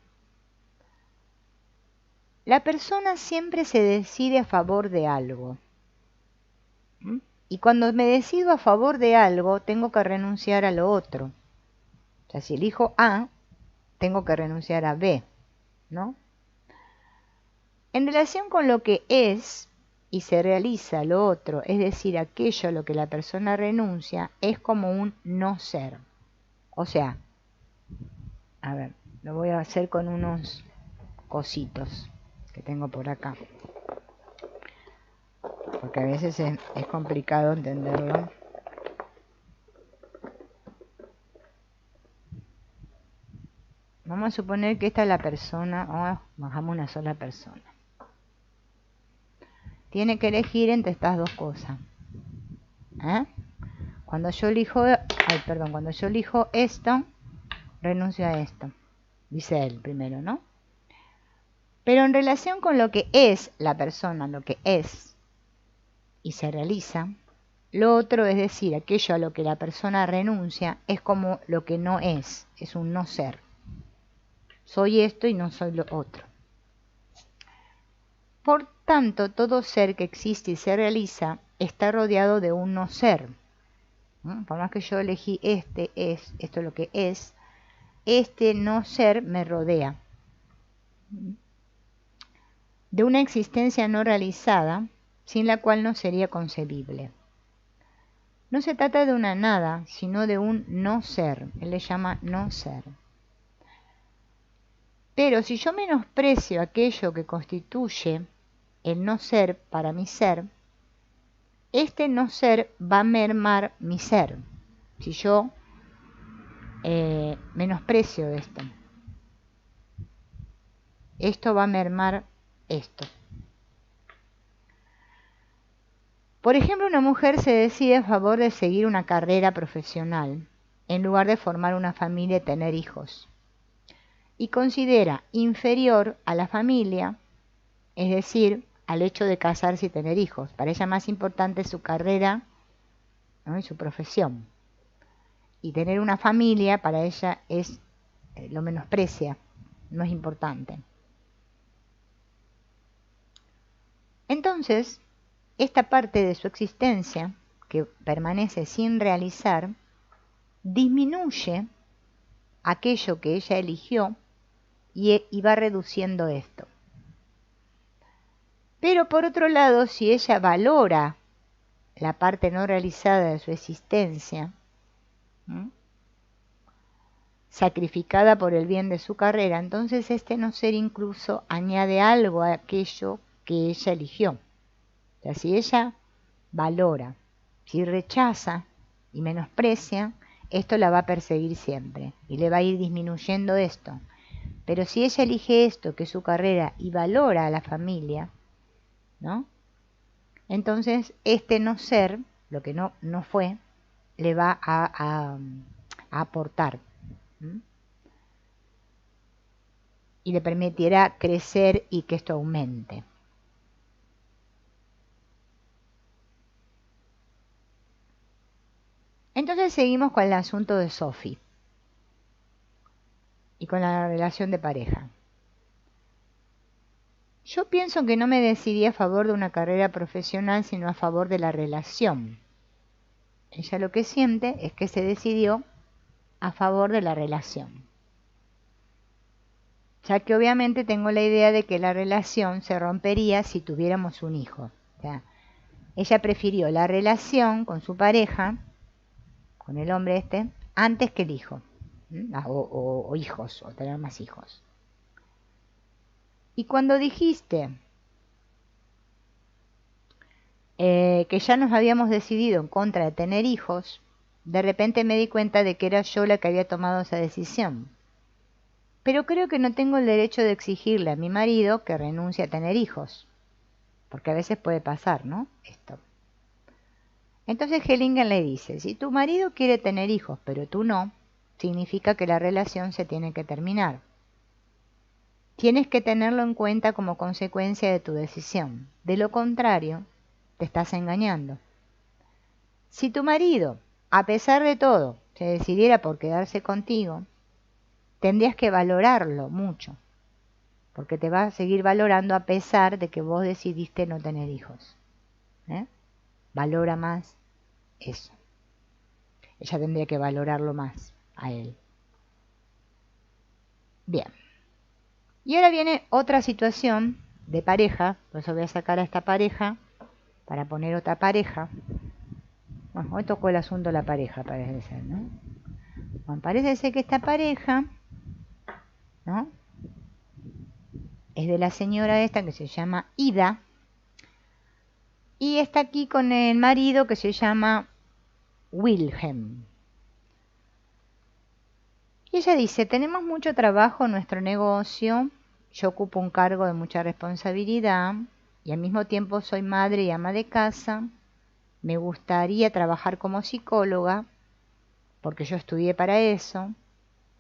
La persona siempre se decide a favor de algo. Y cuando me decido a favor de algo, tengo que renunciar a lo otro. O sea, si elijo A, tengo que renunciar a B, ¿no? En relación con lo que es y se realiza lo otro, es decir, aquello a lo que la persona renuncia, es como un no ser. O sea, a ver, lo voy a hacer con unos cositos que tengo por acá. porque a veces es complicado entenderlo. Vamos a suponer que esta es la persona, bajamos una sola persona. Tiene que elegir entre estas dos cosas. Cuando yo elijo, cuando yo elijo esto, renuncio a esto. Dice él primero, ¿no? Pero en relación con lo que es la persona, lo que es y se realiza, lo otro, es decir, aquello a lo que la persona renuncia, es como lo que no es un no ser. Soy esto y no soy lo otro. Por tanto, todo ser que existe y se realiza está rodeado de un no ser. Por más que yo elegí esto es lo que es, este no ser me rodea. De una existencia no realizada, sin la cual no sería concebible. No se trata de una nada, sino de un no ser. Él le llama no ser. Pero si yo menosprecio aquello que constituye el no ser para mi ser, este no ser va a mermar mi ser. Si yo menosprecio esto va a mermar esto. Por ejemplo, una mujer se decide a favor de seguir una carrera profesional en lugar de formar una familia y tener hijos, y considera inferior a la familia, es decir, al hecho de casarse y tener hijos. Para ella más importante es su carrera, ¿no? Y su profesión. Y tener una familia para ella es lo menosprecia, no es importante. Entonces, esta parte de su existencia, que permanece sin realizar, disminuye aquello que ella eligió y va reduciendo esto. Pero por otro lado, si ella valora la parte no realizada de su existencia, sacrificada por el bien de su carrera, entonces este no ser incluso añade algo a aquello que ella eligió. O sea, si ella valora, si rechaza y menosprecia, esto la va a perseguir siempre y le va a ir disminuyendo esto. Pero si ella elige esto, que es su carrera, y valora a la familia, ¿no? Entonces este no ser, lo que no fue, le va a aportar. Y le permitirá crecer y que esto aumente. Entonces seguimos con el asunto de Sophie y con la relación de pareja. Yo pienso que no me decidí a favor de una carrera profesional, sino a favor de la relación. Ella lo que siente es que se decidió a favor de la relación. Ya que obviamente tengo la idea de que la relación se rompería si tuviéramos un hijo. O sea, ella prefirió la relación con su pareja, con el hombre antes que el hijo, o hijos, o tener más hijos. Y cuando dijiste que ya nos habíamos decidido en contra de tener hijos, de repente me di cuenta de que era yo la que había tomado esa decisión. Pero creo que no tengo el derecho de exigirle a mi marido que renuncie a tener hijos, porque a veces puede pasar, ¿no? Esto. Entonces Hellingen le dice, si tu marido quiere tener hijos, pero tú no, significa que la relación se tiene que terminar. Tienes que tenerlo en cuenta como consecuencia de tu decisión. De lo contrario, te estás engañando. Si tu marido, a pesar de todo, se decidiera por quedarse contigo, tendrías que valorarlo mucho, porque te va a seguir valorando a pesar de que vos decidiste no tener hijos. Valora más eso. Ella tendría que valorarlo más a él. Bien. Y ahora viene otra situación de pareja, por eso voy a sacar a esta pareja para poner otra pareja. Bueno, hoy tocó el asunto de la pareja, parece ser, ¿no? Bueno, parece ser que esta pareja, ¿no? Es de la señora esta que se llama Ida, y está aquí con el marido que se llama Wilhelm. Y ella dice, tenemos mucho trabajo en nuestro negocio, yo ocupo un cargo de mucha responsabilidad y al mismo tiempo soy madre y ama de casa. Me gustaría trabajar como psicóloga, porque yo estudié para eso,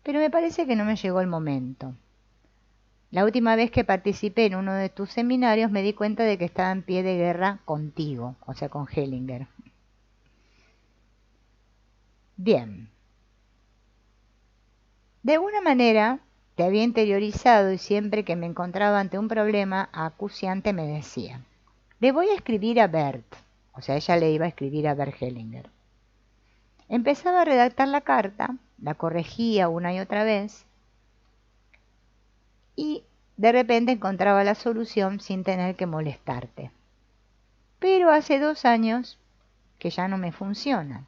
pero me parece que no me llegó el momento. La última vez que participé en uno de tus seminarios me di cuenta de que estaba en pie de guerra contigo, o sea, con Hellinger. Bien. De alguna manera te había interiorizado y siempre que me encontraba ante un problema acuciante me decía, le voy a escribir a Bert, o sea, ella le iba a escribir a Bert Hellinger. Empezaba a redactar la carta, la corregía una y otra vez y de repente encontraba la solución sin tener que molestarte. Pero hace 2 años que ya no me funciona.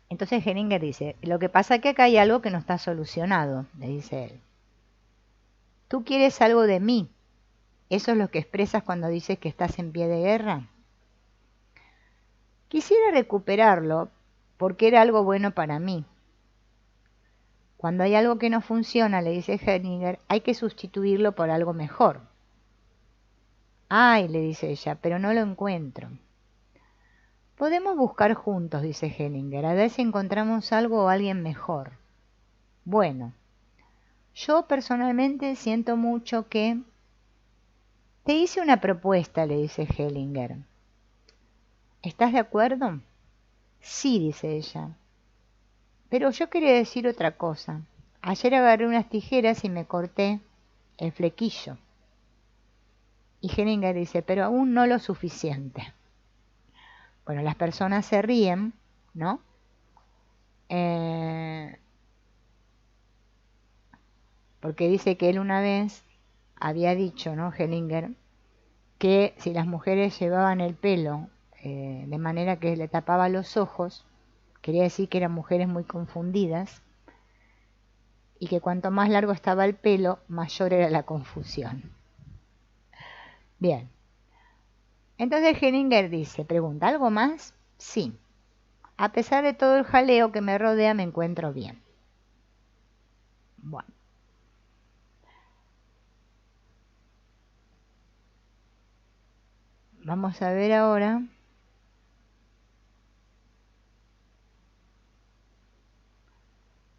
Entonces Hellinger dice, lo que pasa es que acá hay algo que no está solucionado, le dice él. Tú quieres algo de mí. ¿Eso es lo que expresas cuando dices que estás en pie de guerra? Quisiera recuperarlo porque era algo bueno para mí. Cuando hay algo que no funciona, le dice Hellinger, hay que sustituirlo por algo mejor. Ay, le dice ella, pero no lo encuentro. Podemos buscar juntos, dice Hellinger, a ver si encontramos algo o alguien mejor. Bueno, yo personalmente siento mucho que... Te hice una propuesta, le dice Hellinger. ¿Estás de acuerdo? Sí, dice ella. Pero yo quería decir otra cosa. Ayer agarré unas tijeras y me corté el flequillo. Y Hellinger dice, pero aún no lo suficiente. Bueno, las personas se ríen, ¿no? Porque dice que él una vez había dicho, ¿no? Hellinger, que si las mujeres llevaban el pelo de manera que le tapaba los ojos, quería decir que eran mujeres muy confundidas y que cuanto más largo estaba el pelo, mayor era la confusión. Bien. Entonces Hellinger dice, pregunta, ¿algo más? Sí. A pesar de todo el jaleo que me rodea, me encuentro bien. Bueno. Vamos a ver ahora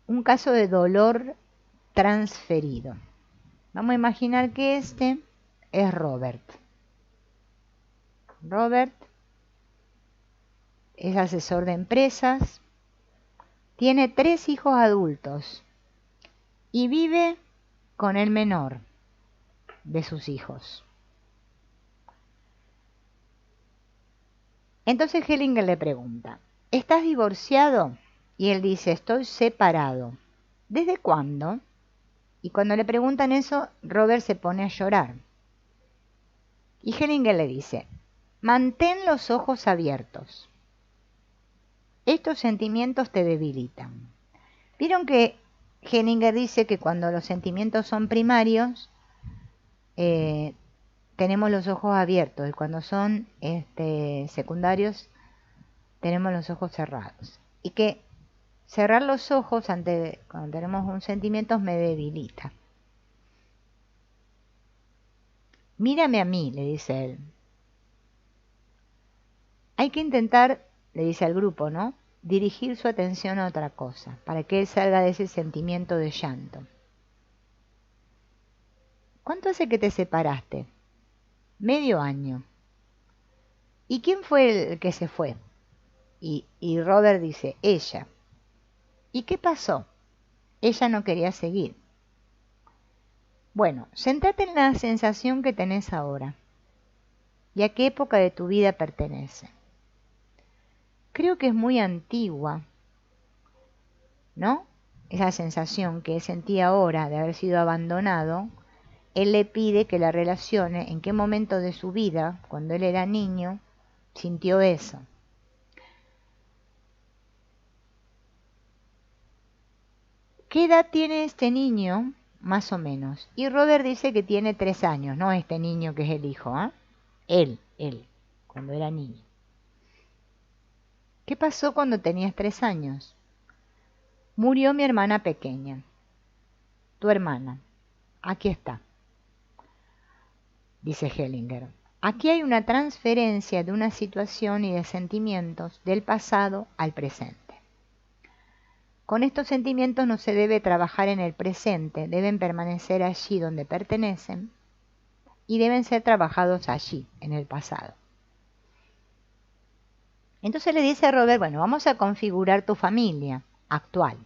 un caso de dolor transferido. Vamos a imaginar que este es Robert. Robert es asesor de empresas, tiene 3 hijos adultos y vive con el menor de sus hijos. Entonces Hellinger le pregunta, ¿estás divorciado? Y él dice, estoy separado. ¿Desde cuándo? Y cuando le preguntan eso, Robert se pone a llorar. Y Hellinger le dice, mantén los ojos abiertos. Estos sentimientos te debilitan. ¿Vieron que Hellinger dice que cuando los sentimientos son primarios, tenemos los ojos abiertos y cuando son secundarios, tenemos los ojos cerrados? Y que cerrar los ojos cuando tenemos un sentimiento me debilita. Mírame a mí, le dice él. Hay que intentar, le dice al grupo, ¿no? Dirigir su atención a otra cosa, para que él salga de ese sentimiento de llanto. ¿Cuánto hace que te separaste? Medio año. ¿Y quién fue el que se fue? Y Robert dice, ella. ¿Y qué pasó? Ella no quería seguir. Bueno, centrate en la sensación que tenés ahora. ¿Y a qué época de tu vida pertenece? Creo que es muy antigua, ¿no? Esa sensación que sentí ahora de haber sido abandonado, él le pide que la relacione en qué momento de su vida, cuando él era niño, sintió eso. ¿Qué edad tiene este niño? Más o menos. Y Robert dice que tiene 3 años, no este niño que es el hijo, ¿eh? Él, cuando era niño. ¿Qué pasó cuando tenías 3 años? Murió mi hermana pequeña. Tu hermana. Aquí está, dice Hellinger. Aquí hay una transferencia de una situación y de sentimientos del pasado al presente. Con estos sentimientos no se debe trabajar en el presente, deben permanecer allí donde pertenecen y deben ser trabajados allí, en el pasado. Entonces le dice a Robert, bueno, vamos a configurar tu familia actual.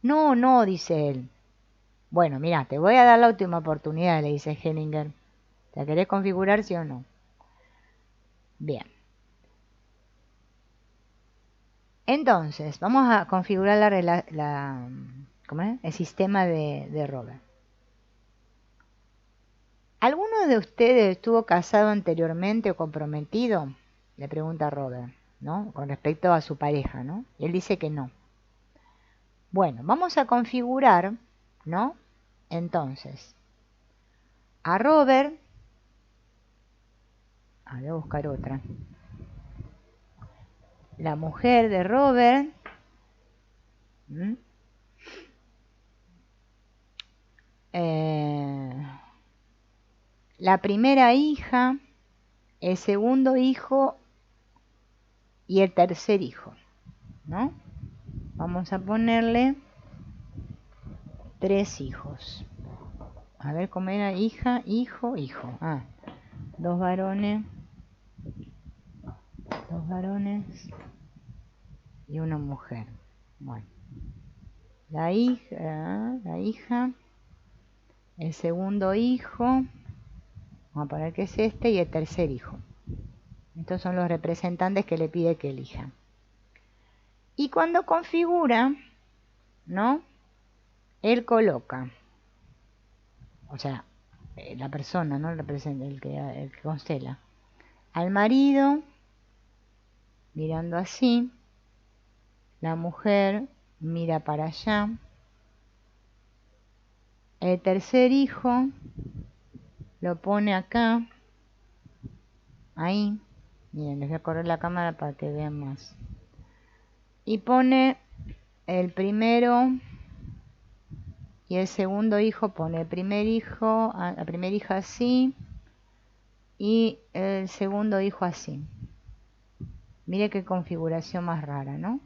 No, no, dice él. Bueno, mira, te voy a dar la última oportunidad, le dice Hellinger. ¿La querés configurar, sí o no? Bien. Entonces, vamos a configurar ¿cómo es? El sistema de Robert. ¿Alguno de ustedes estuvo casado anteriormente o comprometido? Le pregunta Robert, ¿no? Con respecto a su pareja, ¿no? Y él dice que no. Bueno, vamos a configurar, ¿no? Entonces, a Robert, voy a buscar otra. La mujer de Robert, la primera hija, el segundo hijo y el tercer hijo, ¿no? Vamos a ponerle 3 hijos. A ver cómo era: hija, hijo, hijo. 2 varones y una mujer. Bueno, la hija, el segundo hijo, vamos a poner que es este, y el tercer hijo. Estos son los representantes que le pide que elija. Y cuando configura, ¿no? Él coloca, o sea, la persona, ¿no? El que constela al marido mirando así, la mujer mira para allá, el tercer hijo lo pone acá, ahí, miren, les voy a correr la cámara para que vean más, y pone el primero y el segundo hijo, pone el primer hijo, la primera hija así y el segundo hijo así. Mire qué configuración más rara, ¿no?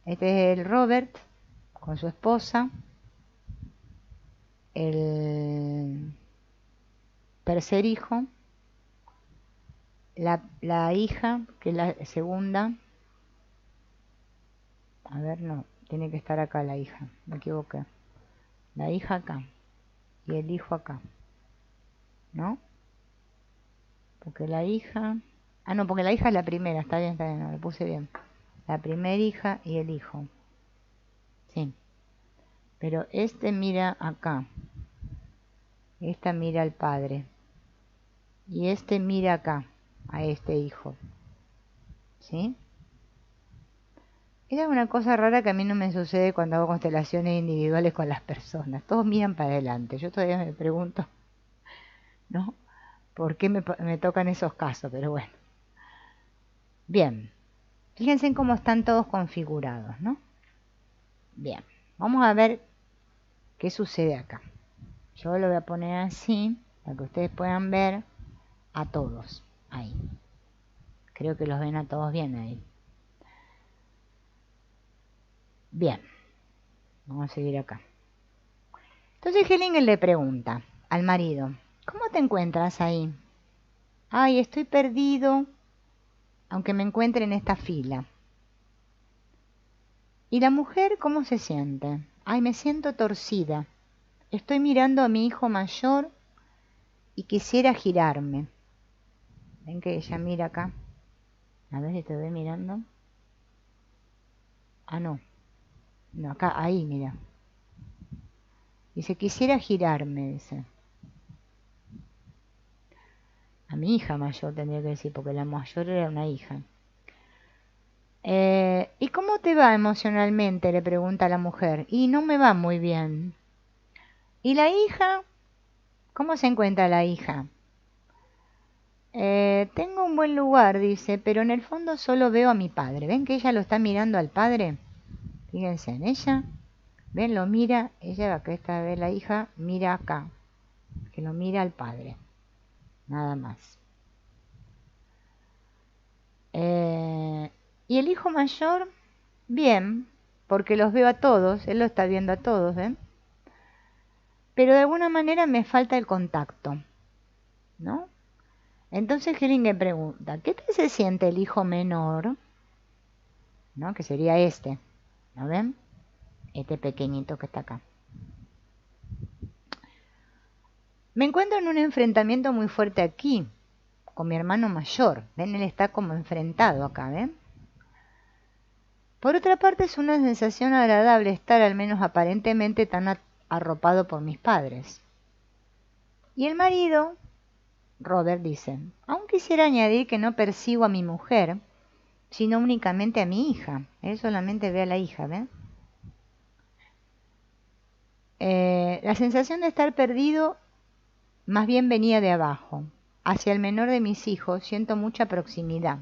Este es el Robert con su esposa, el tercer hijo, la hija, que es la segunda. A ver, no, tiene que estar acá la hija, me equivoqué. La hija acá y el hijo acá, ¿no? Porque la hija... no, porque la hija es la primera, está bien, no, lo puse bien. La primera hija y el hijo. Sí. Pero este mira acá. Esta mira al padre. Y este mira acá, a este hijo. ¿Sí? Era una cosa rara que a mí no me sucede cuando hago constelaciones individuales con las personas. Todos miran para adelante. Yo todavía me pregunto, ¿no? ¿Por qué me tocan esos casos? Pero bueno. Bien. Fíjense en cómo están todos configurados, ¿no? Bien. Vamos a ver qué sucede acá. Yo lo voy a poner así, para que ustedes puedan ver a todos. Ahí. Creo que los ven a todos bien ahí. Bien. Vamos a seguir acá. Entonces Hellinger le pregunta al marido, ¿cómo te encuentras ahí? Ay, estoy perdido, aunque me encuentre en esta fila. ¿Y la mujer cómo se siente? Ay, me siento torcida. Estoy mirando a mi hijo mayor y quisiera girarme. ¿Ven que ella mira acá? A ver si te voy mirando. No. No, acá, ahí, mira. Dice, quisiera girarme, dice. A mi hija mayor tendría que decir, porque la mayor era una hija. ¿Y cómo te va emocionalmente?, le pregunta la mujer. Y no me va muy bien. ¿Y la hija? ¿Cómo se encuentra la hija? Tengo un buen lugar, dice, pero en el fondo solo veo a mi padre. ¿Ven que ella lo está mirando al padre? Fíjense en ella. ¿Ven? Lo mira. Ella, acá está, ve la hija, mira acá. Que lo mira al padre. Nada más. Y el hijo mayor, bien, porque los veo a todos. Él lo está viendo a todos, ¿ven? Pero de alguna manera me falta el contacto, ¿no? Entonces Hellinger pregunta, ¿qué tal se siente el hijo menor? ¿No? Que sería este, ¿no ven? Este pequeñito que está acá. Me encuentro en un enfrentamiento muy fuerte aquí, con mi hermano mayor. ¿Ven? Él está como enfrentado acá, ¿ven? Por otra parte es una sensación agradable estar al menos aparentemente tan arropado por mis padres. Y el marido, Robert, dice, aún quisiera añadir que no persigo a mi mujer, sino únicamente a mi hija. Él solamente ve a la hija, ¿ven? La sensación de estar perdido más bien venía de abajo. Hacia el menor de mis hijos siento mucha proximidad.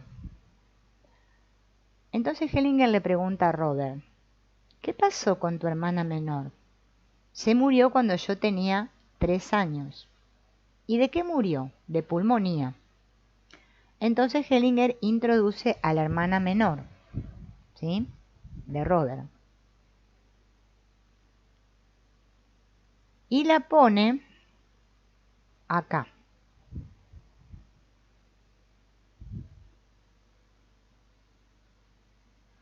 Entonces Hellinger le pregunta a Robert, ¿qué pasó con tu hermana menor? Se murió cuando yo tenía 3 años. ¿Y de qué murió? De pulmonía. Entonces Hellinger introduce a la hermana menor, ¿sí? De Robert. Y la pone acá.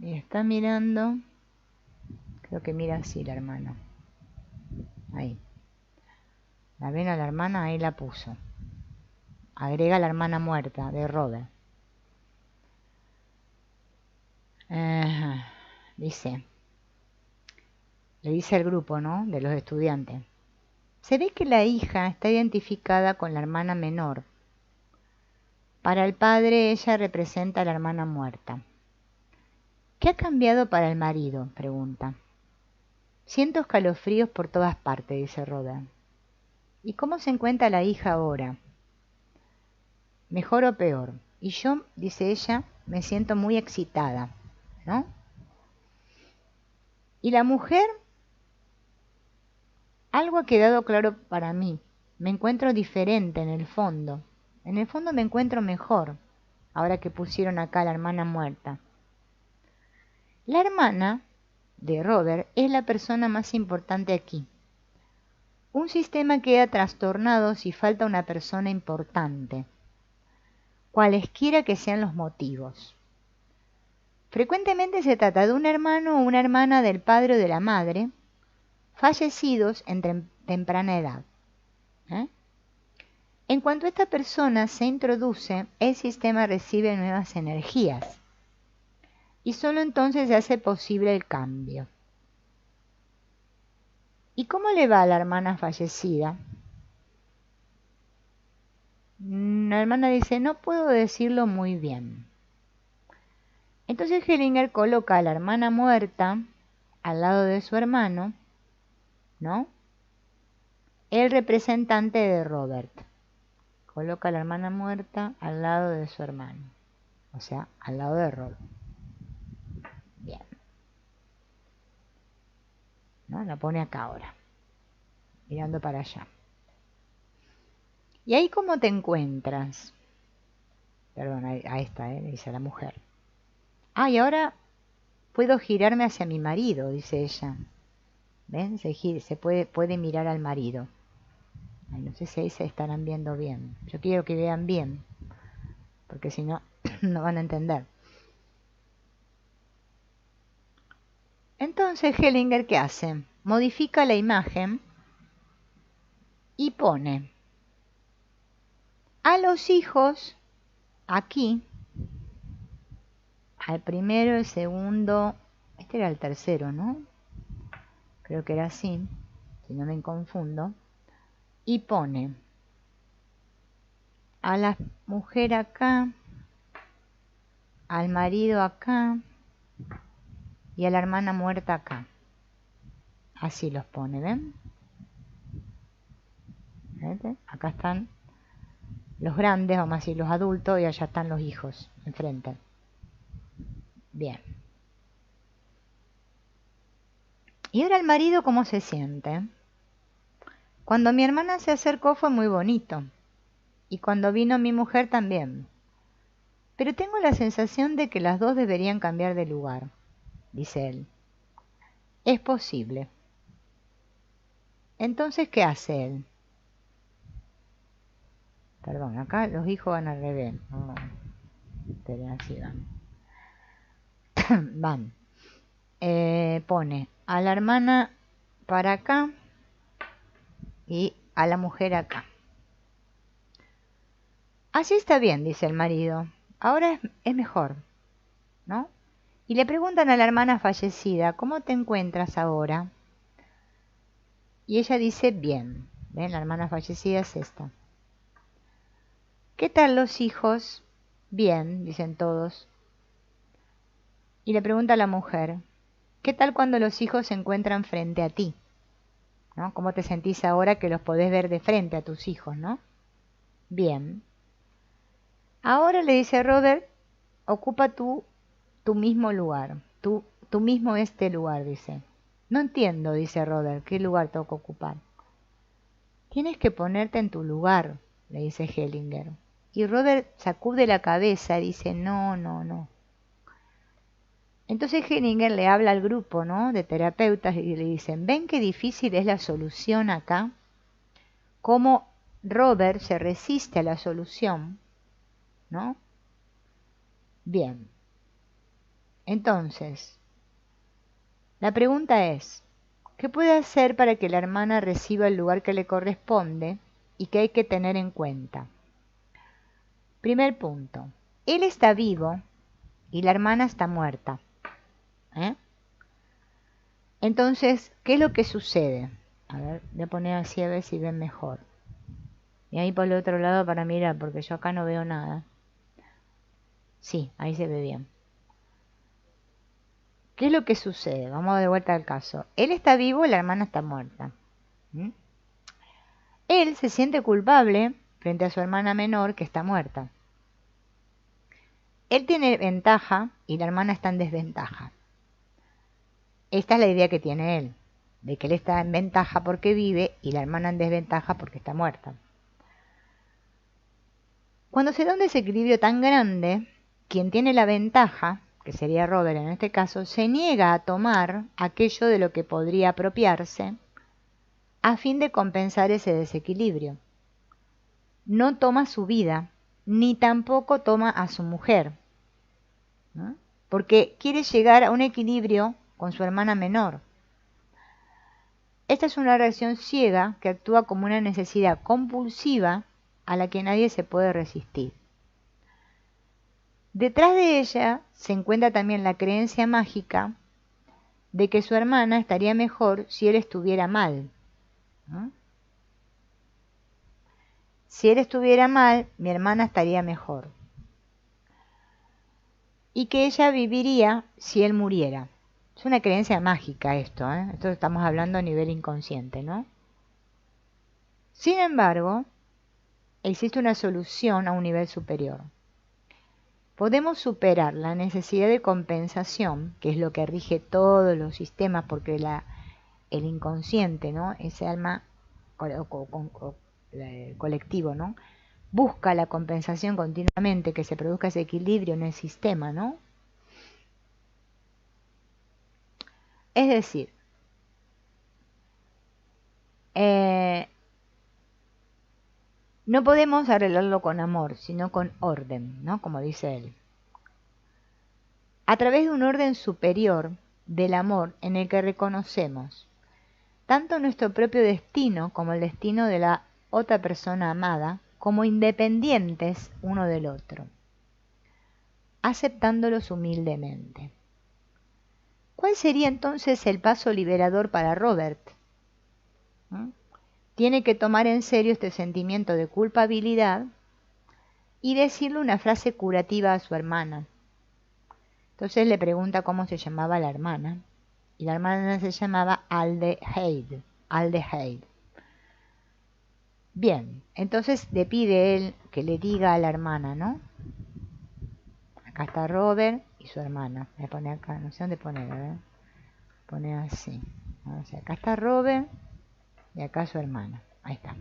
Y está mirando, creo que mira así la hermana. Ahí. ¿La ven a la hermana? Ahí la puso. Agrega a la hermana muerta de Robert. Dice, le dice al grupo, ¿no? De los estudiantes. Se ve que la hija está identificada con la hermana menor. Para el padre ella representa a la hermana muerta. ¿Qué ha cambiado para el marido? Pregunta. Siento escalofríos por todas partes, dice Robert. ¿Y cómo se encuentra la hija ahora? ¿Mejor o peor? Y yo, dice ella, me siento muy excitada, ¿no? ¿Y la mujer? Algo ha quedado claro para mí. Me encuentro diferente en el fondo. En el fondo me encuentro mejor, ahora que pusieron acá a la hermana muerta. La hermana de Robert es la persona más importante aquí. Un sistema queda trastornado si falta una persona importante, cualesquiera que sean los motivos. Frecuentemente se trata de un hermano o una hermana del padre o de la madre, fallecidos en temprana edad. En cuanto esta persona se introduce, el sistema recibe nuevas energías y solo entonces se hace posible el cambio. ¿Y cómo le va a la hermana fallecida? La hermana dice, no puedo decirlo muy bien. Entonces Hellinger coloca a la hermana muerta al lado de su hermano, ¿no? El representante de Robert. Coloca a la hermana muerta al lado de su hermano. O sea, al lado de Robert. Bien. ¿No? La pone acá ahora. Mirando para allá. ¿Y ahí cómo te encuentras? Perdón, a esta, le dice a la mujer. Ah, y ahora puedo girarme hacia mi marido, dice ella. ¿Ven? Se puede mirar al marido. Ay, no sé si ahí se estarán viendo bien. Yo quiero que vean bien, porque si no, no van a entender. Entonces Hellinger, ¿qué hace? Modifica la imagen y pone a los hijos aquí, al primero, el segundo, este era el tercero, ¿no? Creo que era así, si no me confundo, y pone a la mujer acá, al marido acá y a la hermana muerta acá. Así los pone, ¿ven? ¿Ven? Acá están los grandes, vamos a decir los adultos, y allá están los hijos enfrente. Bien. ¿Y ahora el marido cómo se siente? Cuando mi hermana se acercó fue muy bonito. Y cuando vino mi mujer también. Pero tengo la sensación de que las dos deberían cambiar de lugar, dice él. Es posible. Entonces, ¿qué hace él? Perdón, acá los hijos van al revés. Oh, pero así van. Van. Pone a la hermana para acá y a la mujer acá. Así está bien, dice el marido. Ahora es mejor, ¿no? Y le preguntan a la hermana fallecida, ¿cómo te encuentras ahora? Y ella dice, bien. ¿Ven? La hermana fallecida es esta. ¿Qué tal los hijos? Bien, dicen todos. Y le pregunta a la mujer, ¿qué tal cuando los hijos se encuentran frente a ti? ¿No? ¿Cómo te sentís ahora que los podés ver de frente a tus hijos, no? Bien. Ahora le dice Robert, ocupa tu mismo lugar. Tú mismo este lugar, dice. No entiendo, dice Robert, ¿qué lugar tengo que ocupar? Tienes que ponerte en tu lugar, le dice Hellinger. Y Robert sacude la cabeza y dice, no, no, no. Entonces Hellinger le habla al grupo, ¿no?, de terapeutas y le dicen, ¿ven qué difícil es la solución acá? Cómo Robert se resiste a la solución, ¿no? Bien. Entonces, la pregunta es, ¿qué puede hacer para que la hermana reciba el lugar que le corresponde y que hay que tener en cuenta? Primer punto, él está vivo y la hermana está muerta. Entonces, ¿qué es lo que sucede? A ver, voy a poner así a ver si ven mejor. Y ahí por el otro lado para mirar, porque yo acá no veo nada. Sí, ahí se ve bien. ¿Qué es lo que sucede? Vamos de vuelta al caso. Él está vivo y la hermana está muerta. Él se siente culpable frente a su hermana menor que está muerta. Él tiene ventaja y la hermana está en desventaja. Esta es la idea que tiene él, de que él está en ventaja porque vive y la hermana en desventaja porque está muerta. Cuando se da un desequilibrio tan grande, quien tiene la ventaja, que sería Robert en este caso, se niega a tomar aquello de lo que podría apropiarse a fin de compensar ese desequilibrio. No toma su vida, ni tampoco toma a su mujer, ¿no?, porque quiere llegar a un equilibrio con su hermana menor. Esta es una reacción ciega que actúa como una necesidad compulsiva a la que nadie se puede resistir. Detrás de ella se encuentra también la creencia mágica de que su hermana estaría mejor si él estuviera mal, ¿no? Si él estuviera mal, mi hermana estaría mejor. Y que ella viviría si él muriera. Es una creencia mágica esto, ¿eh? Esto estamos hablando a nivel inconsciente, ¿no? Sin embargo, existe una solución a un nivel superior. Podemos superar la necesidad de compensación, que es lo que rige todos los sistemas, porque el inconsciente, ¿no?, ese alma colectivo, ¿no?, busca la compensación continuamente, que se produzca ese equilibrio en el sistema, ¿no? Es decir, no podemos arreglarlo con amor, sino con orden, ¿no?, como dice él. A través de un orden superior del amor en el que reconocemos tanto nuestro propio destino como el destino de la otra persona amada como independientes uno del otro, aceptándolos humildemente. ¿Cuál sería entonces el paso liberador para Robert? Tiene que tomar en serio este sentimiento de culpabilidad y decirle una frase curativa a su hermana. Entonces le pregunta cómo se llamaba la hermana, y la hermana se llamaba Aldehyde. Bien, entonces le pide él que le diga a la hermana, ¿no? Acá está Robert y su hermana. Voy a poner acá, no sé dónde poner, a ver. Pone así. O sea, acá está Robert y acá su hermana. Ahí está.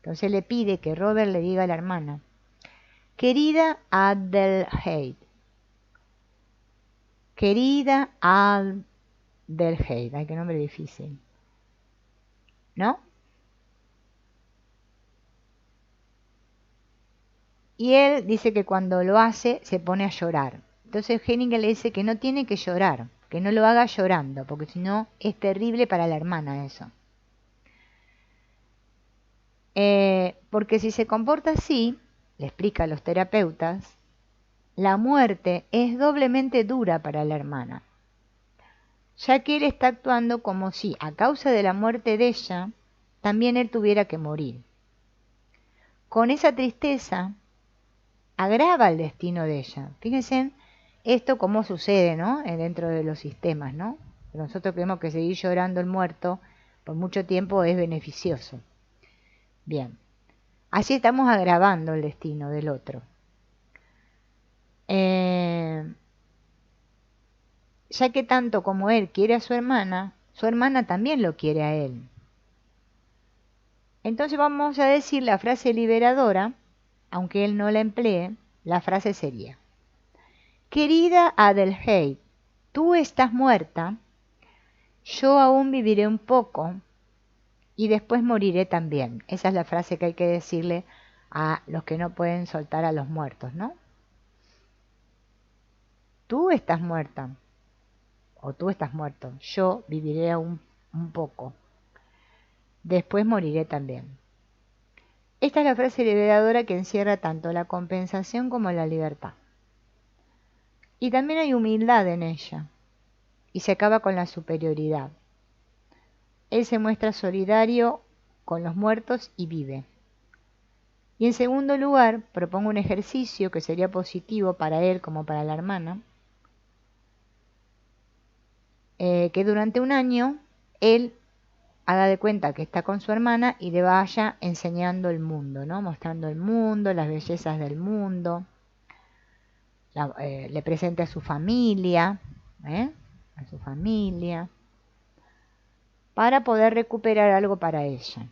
Entonces le pide que Robert le diga a la hermana: querida Adelheid. Querida Adelheid. Ay, qué nombre difícil. ¿No? Y él dice que cuando lo hace se pone a llorar. Entonces Henninger le dice que no tiene que llorar, que no lo haga llorando, porque si no es terrible para la hermana eso. Porque si se comporta así, le explica a los terapeutas, la muerte es doblemente dura para la hermana, ya que él está actuando como si a causa de la muerte de ella, también él tuviera que morir. Con esa tristeza, agrava el destino de ella. Fíjense esto cómo sucede, ¿no? Dentro de los sistemas, ¿no? Nosotros creemos que seguir llorando el muerto por mucho tiempo es beneficioso. Bien, así estamos agravando el destino del otro. Ya que tanto como él quiere a su hermana también lo quiere a él. Entonces vamos a decir la frase liberadora, aunque él no la emplee, la frase sería: querida Adelheid, tú estás muerta, yo aún viviré un poco y después moriré también. Esa es la frase que hay que decirle a los que no pueden soltar a los muertos, ¿no? Tú estás muerta, o tú estás muerto, yo viviré aún un poco, después moriré también. Esta es la frase liberadora que encierra tanto la compensación como la libertad. Y también hay humildad en ella, y se acaba con la superioridad. Él se muestra solidario con los muertos y vive. Y en segundo lugar, propongo un ejercicio que sería positivo para él como para la hermana, que durante un año él haga de cuenta que está con su hermana y le vaya enseñando el mundo, ¿no? Mostrando el mundo, las bellezas del mundo, le presente a su familia, para poder recuperar algo para ella.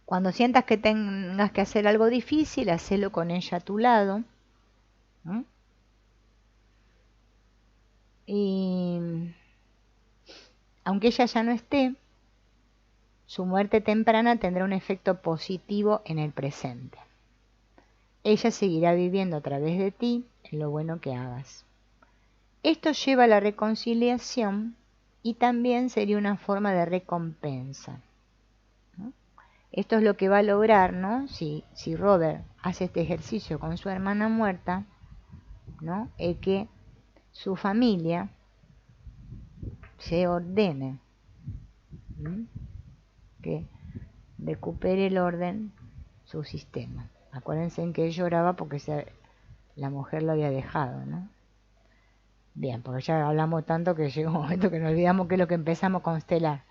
Cuando sientas que tengas que hacer algo difícil, hacelo con ella a tu lado. Y aunque ella ya no esté, su muerte temprana tendrá un efecto positivo en el presente. Ella seguirá viviendo a través de ti en lo bueno que hagas. Esto lleva a la reconciliación y también sería una forma de recompensa. Esto es lo que va a lograr, ¿no? Si Robert hace este ejercicio con su hermana muerta, ¿no? Es que su familia se ordene, que recupere el orden su sistema. Acuérdense en que él lloraba porque la mujer lo había dejado, ¿no? Bien, porque ya hablamos tanto que llegó un momento que nos olvidamos que es lo que empezamos a constelar.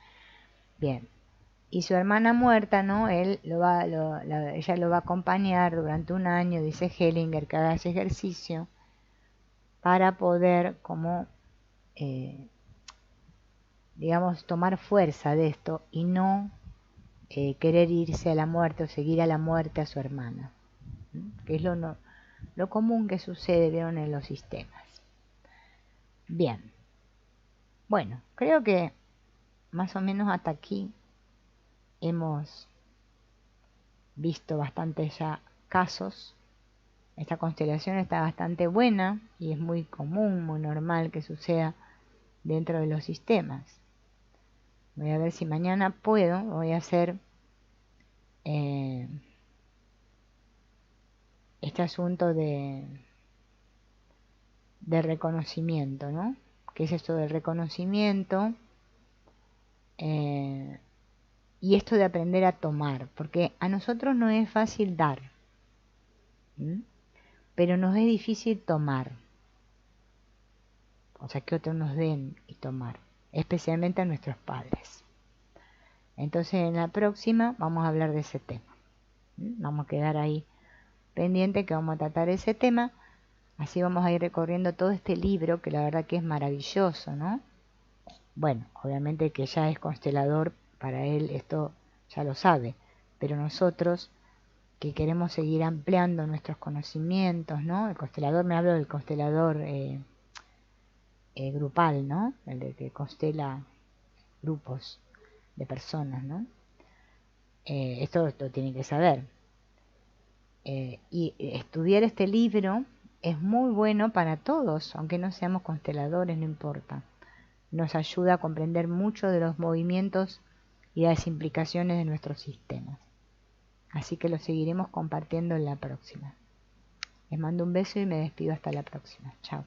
Bien, y su hermana muerta, ¿no? Ella lo va a acompañar durante un año, dice Hellinger, que haga ese ejercicio para poder, como, digamos, tomar fuerza de esto y no querer irse a la muerte o seguir a la muerte a su hermana, que es lo común que sucede, ¿vieron?, en los sistemas. Bien, bueno, creo que más o menos hasta aquí hemos visto bastantes ya casos. Esta constelación está bastante buena y es muy común, muy normal que suceda dentro de los sistemas. Voy a ver si mañana puedo, voy a hacer este asunto de reconocimiento, ¿no? ¿Qué es esto del reconocimiento? Y esto de aprender a tomar, porque a nosotros no es fácil dar, pero nos es difícil tomar. O sea, que otros nos den y tomar, especialmente a nuestros padres. Entonces en la próxima vamos a hablar de ese tema. Vamos a quedar ahí pendiente que vamos a tratar ese tema. Así vamos a ir recorriendo todo este libro, que la verdad que es maravilloso, ¿no? Bueno, obviamente que ya es constelador, para él esto ya lo sabe, pero nosotros que queremos seguir ampliando nuestros conocimientos, ¿no? El constelador, me hablo del constelador grupal, ¿no? El de que constela grupos de personas, ¿no? Esto lo tienen que saber. Y estudiar este libro es muy bueno para todos, aunque no seamos consteladores, no importa. Nos ayuda a comprender mucho de los movimientos y las implicaciones de nuestros sistemas. Así que lo seguiremos compartiendo en la próxima. Les mando un beso y me despido hasta la próxima. Chao.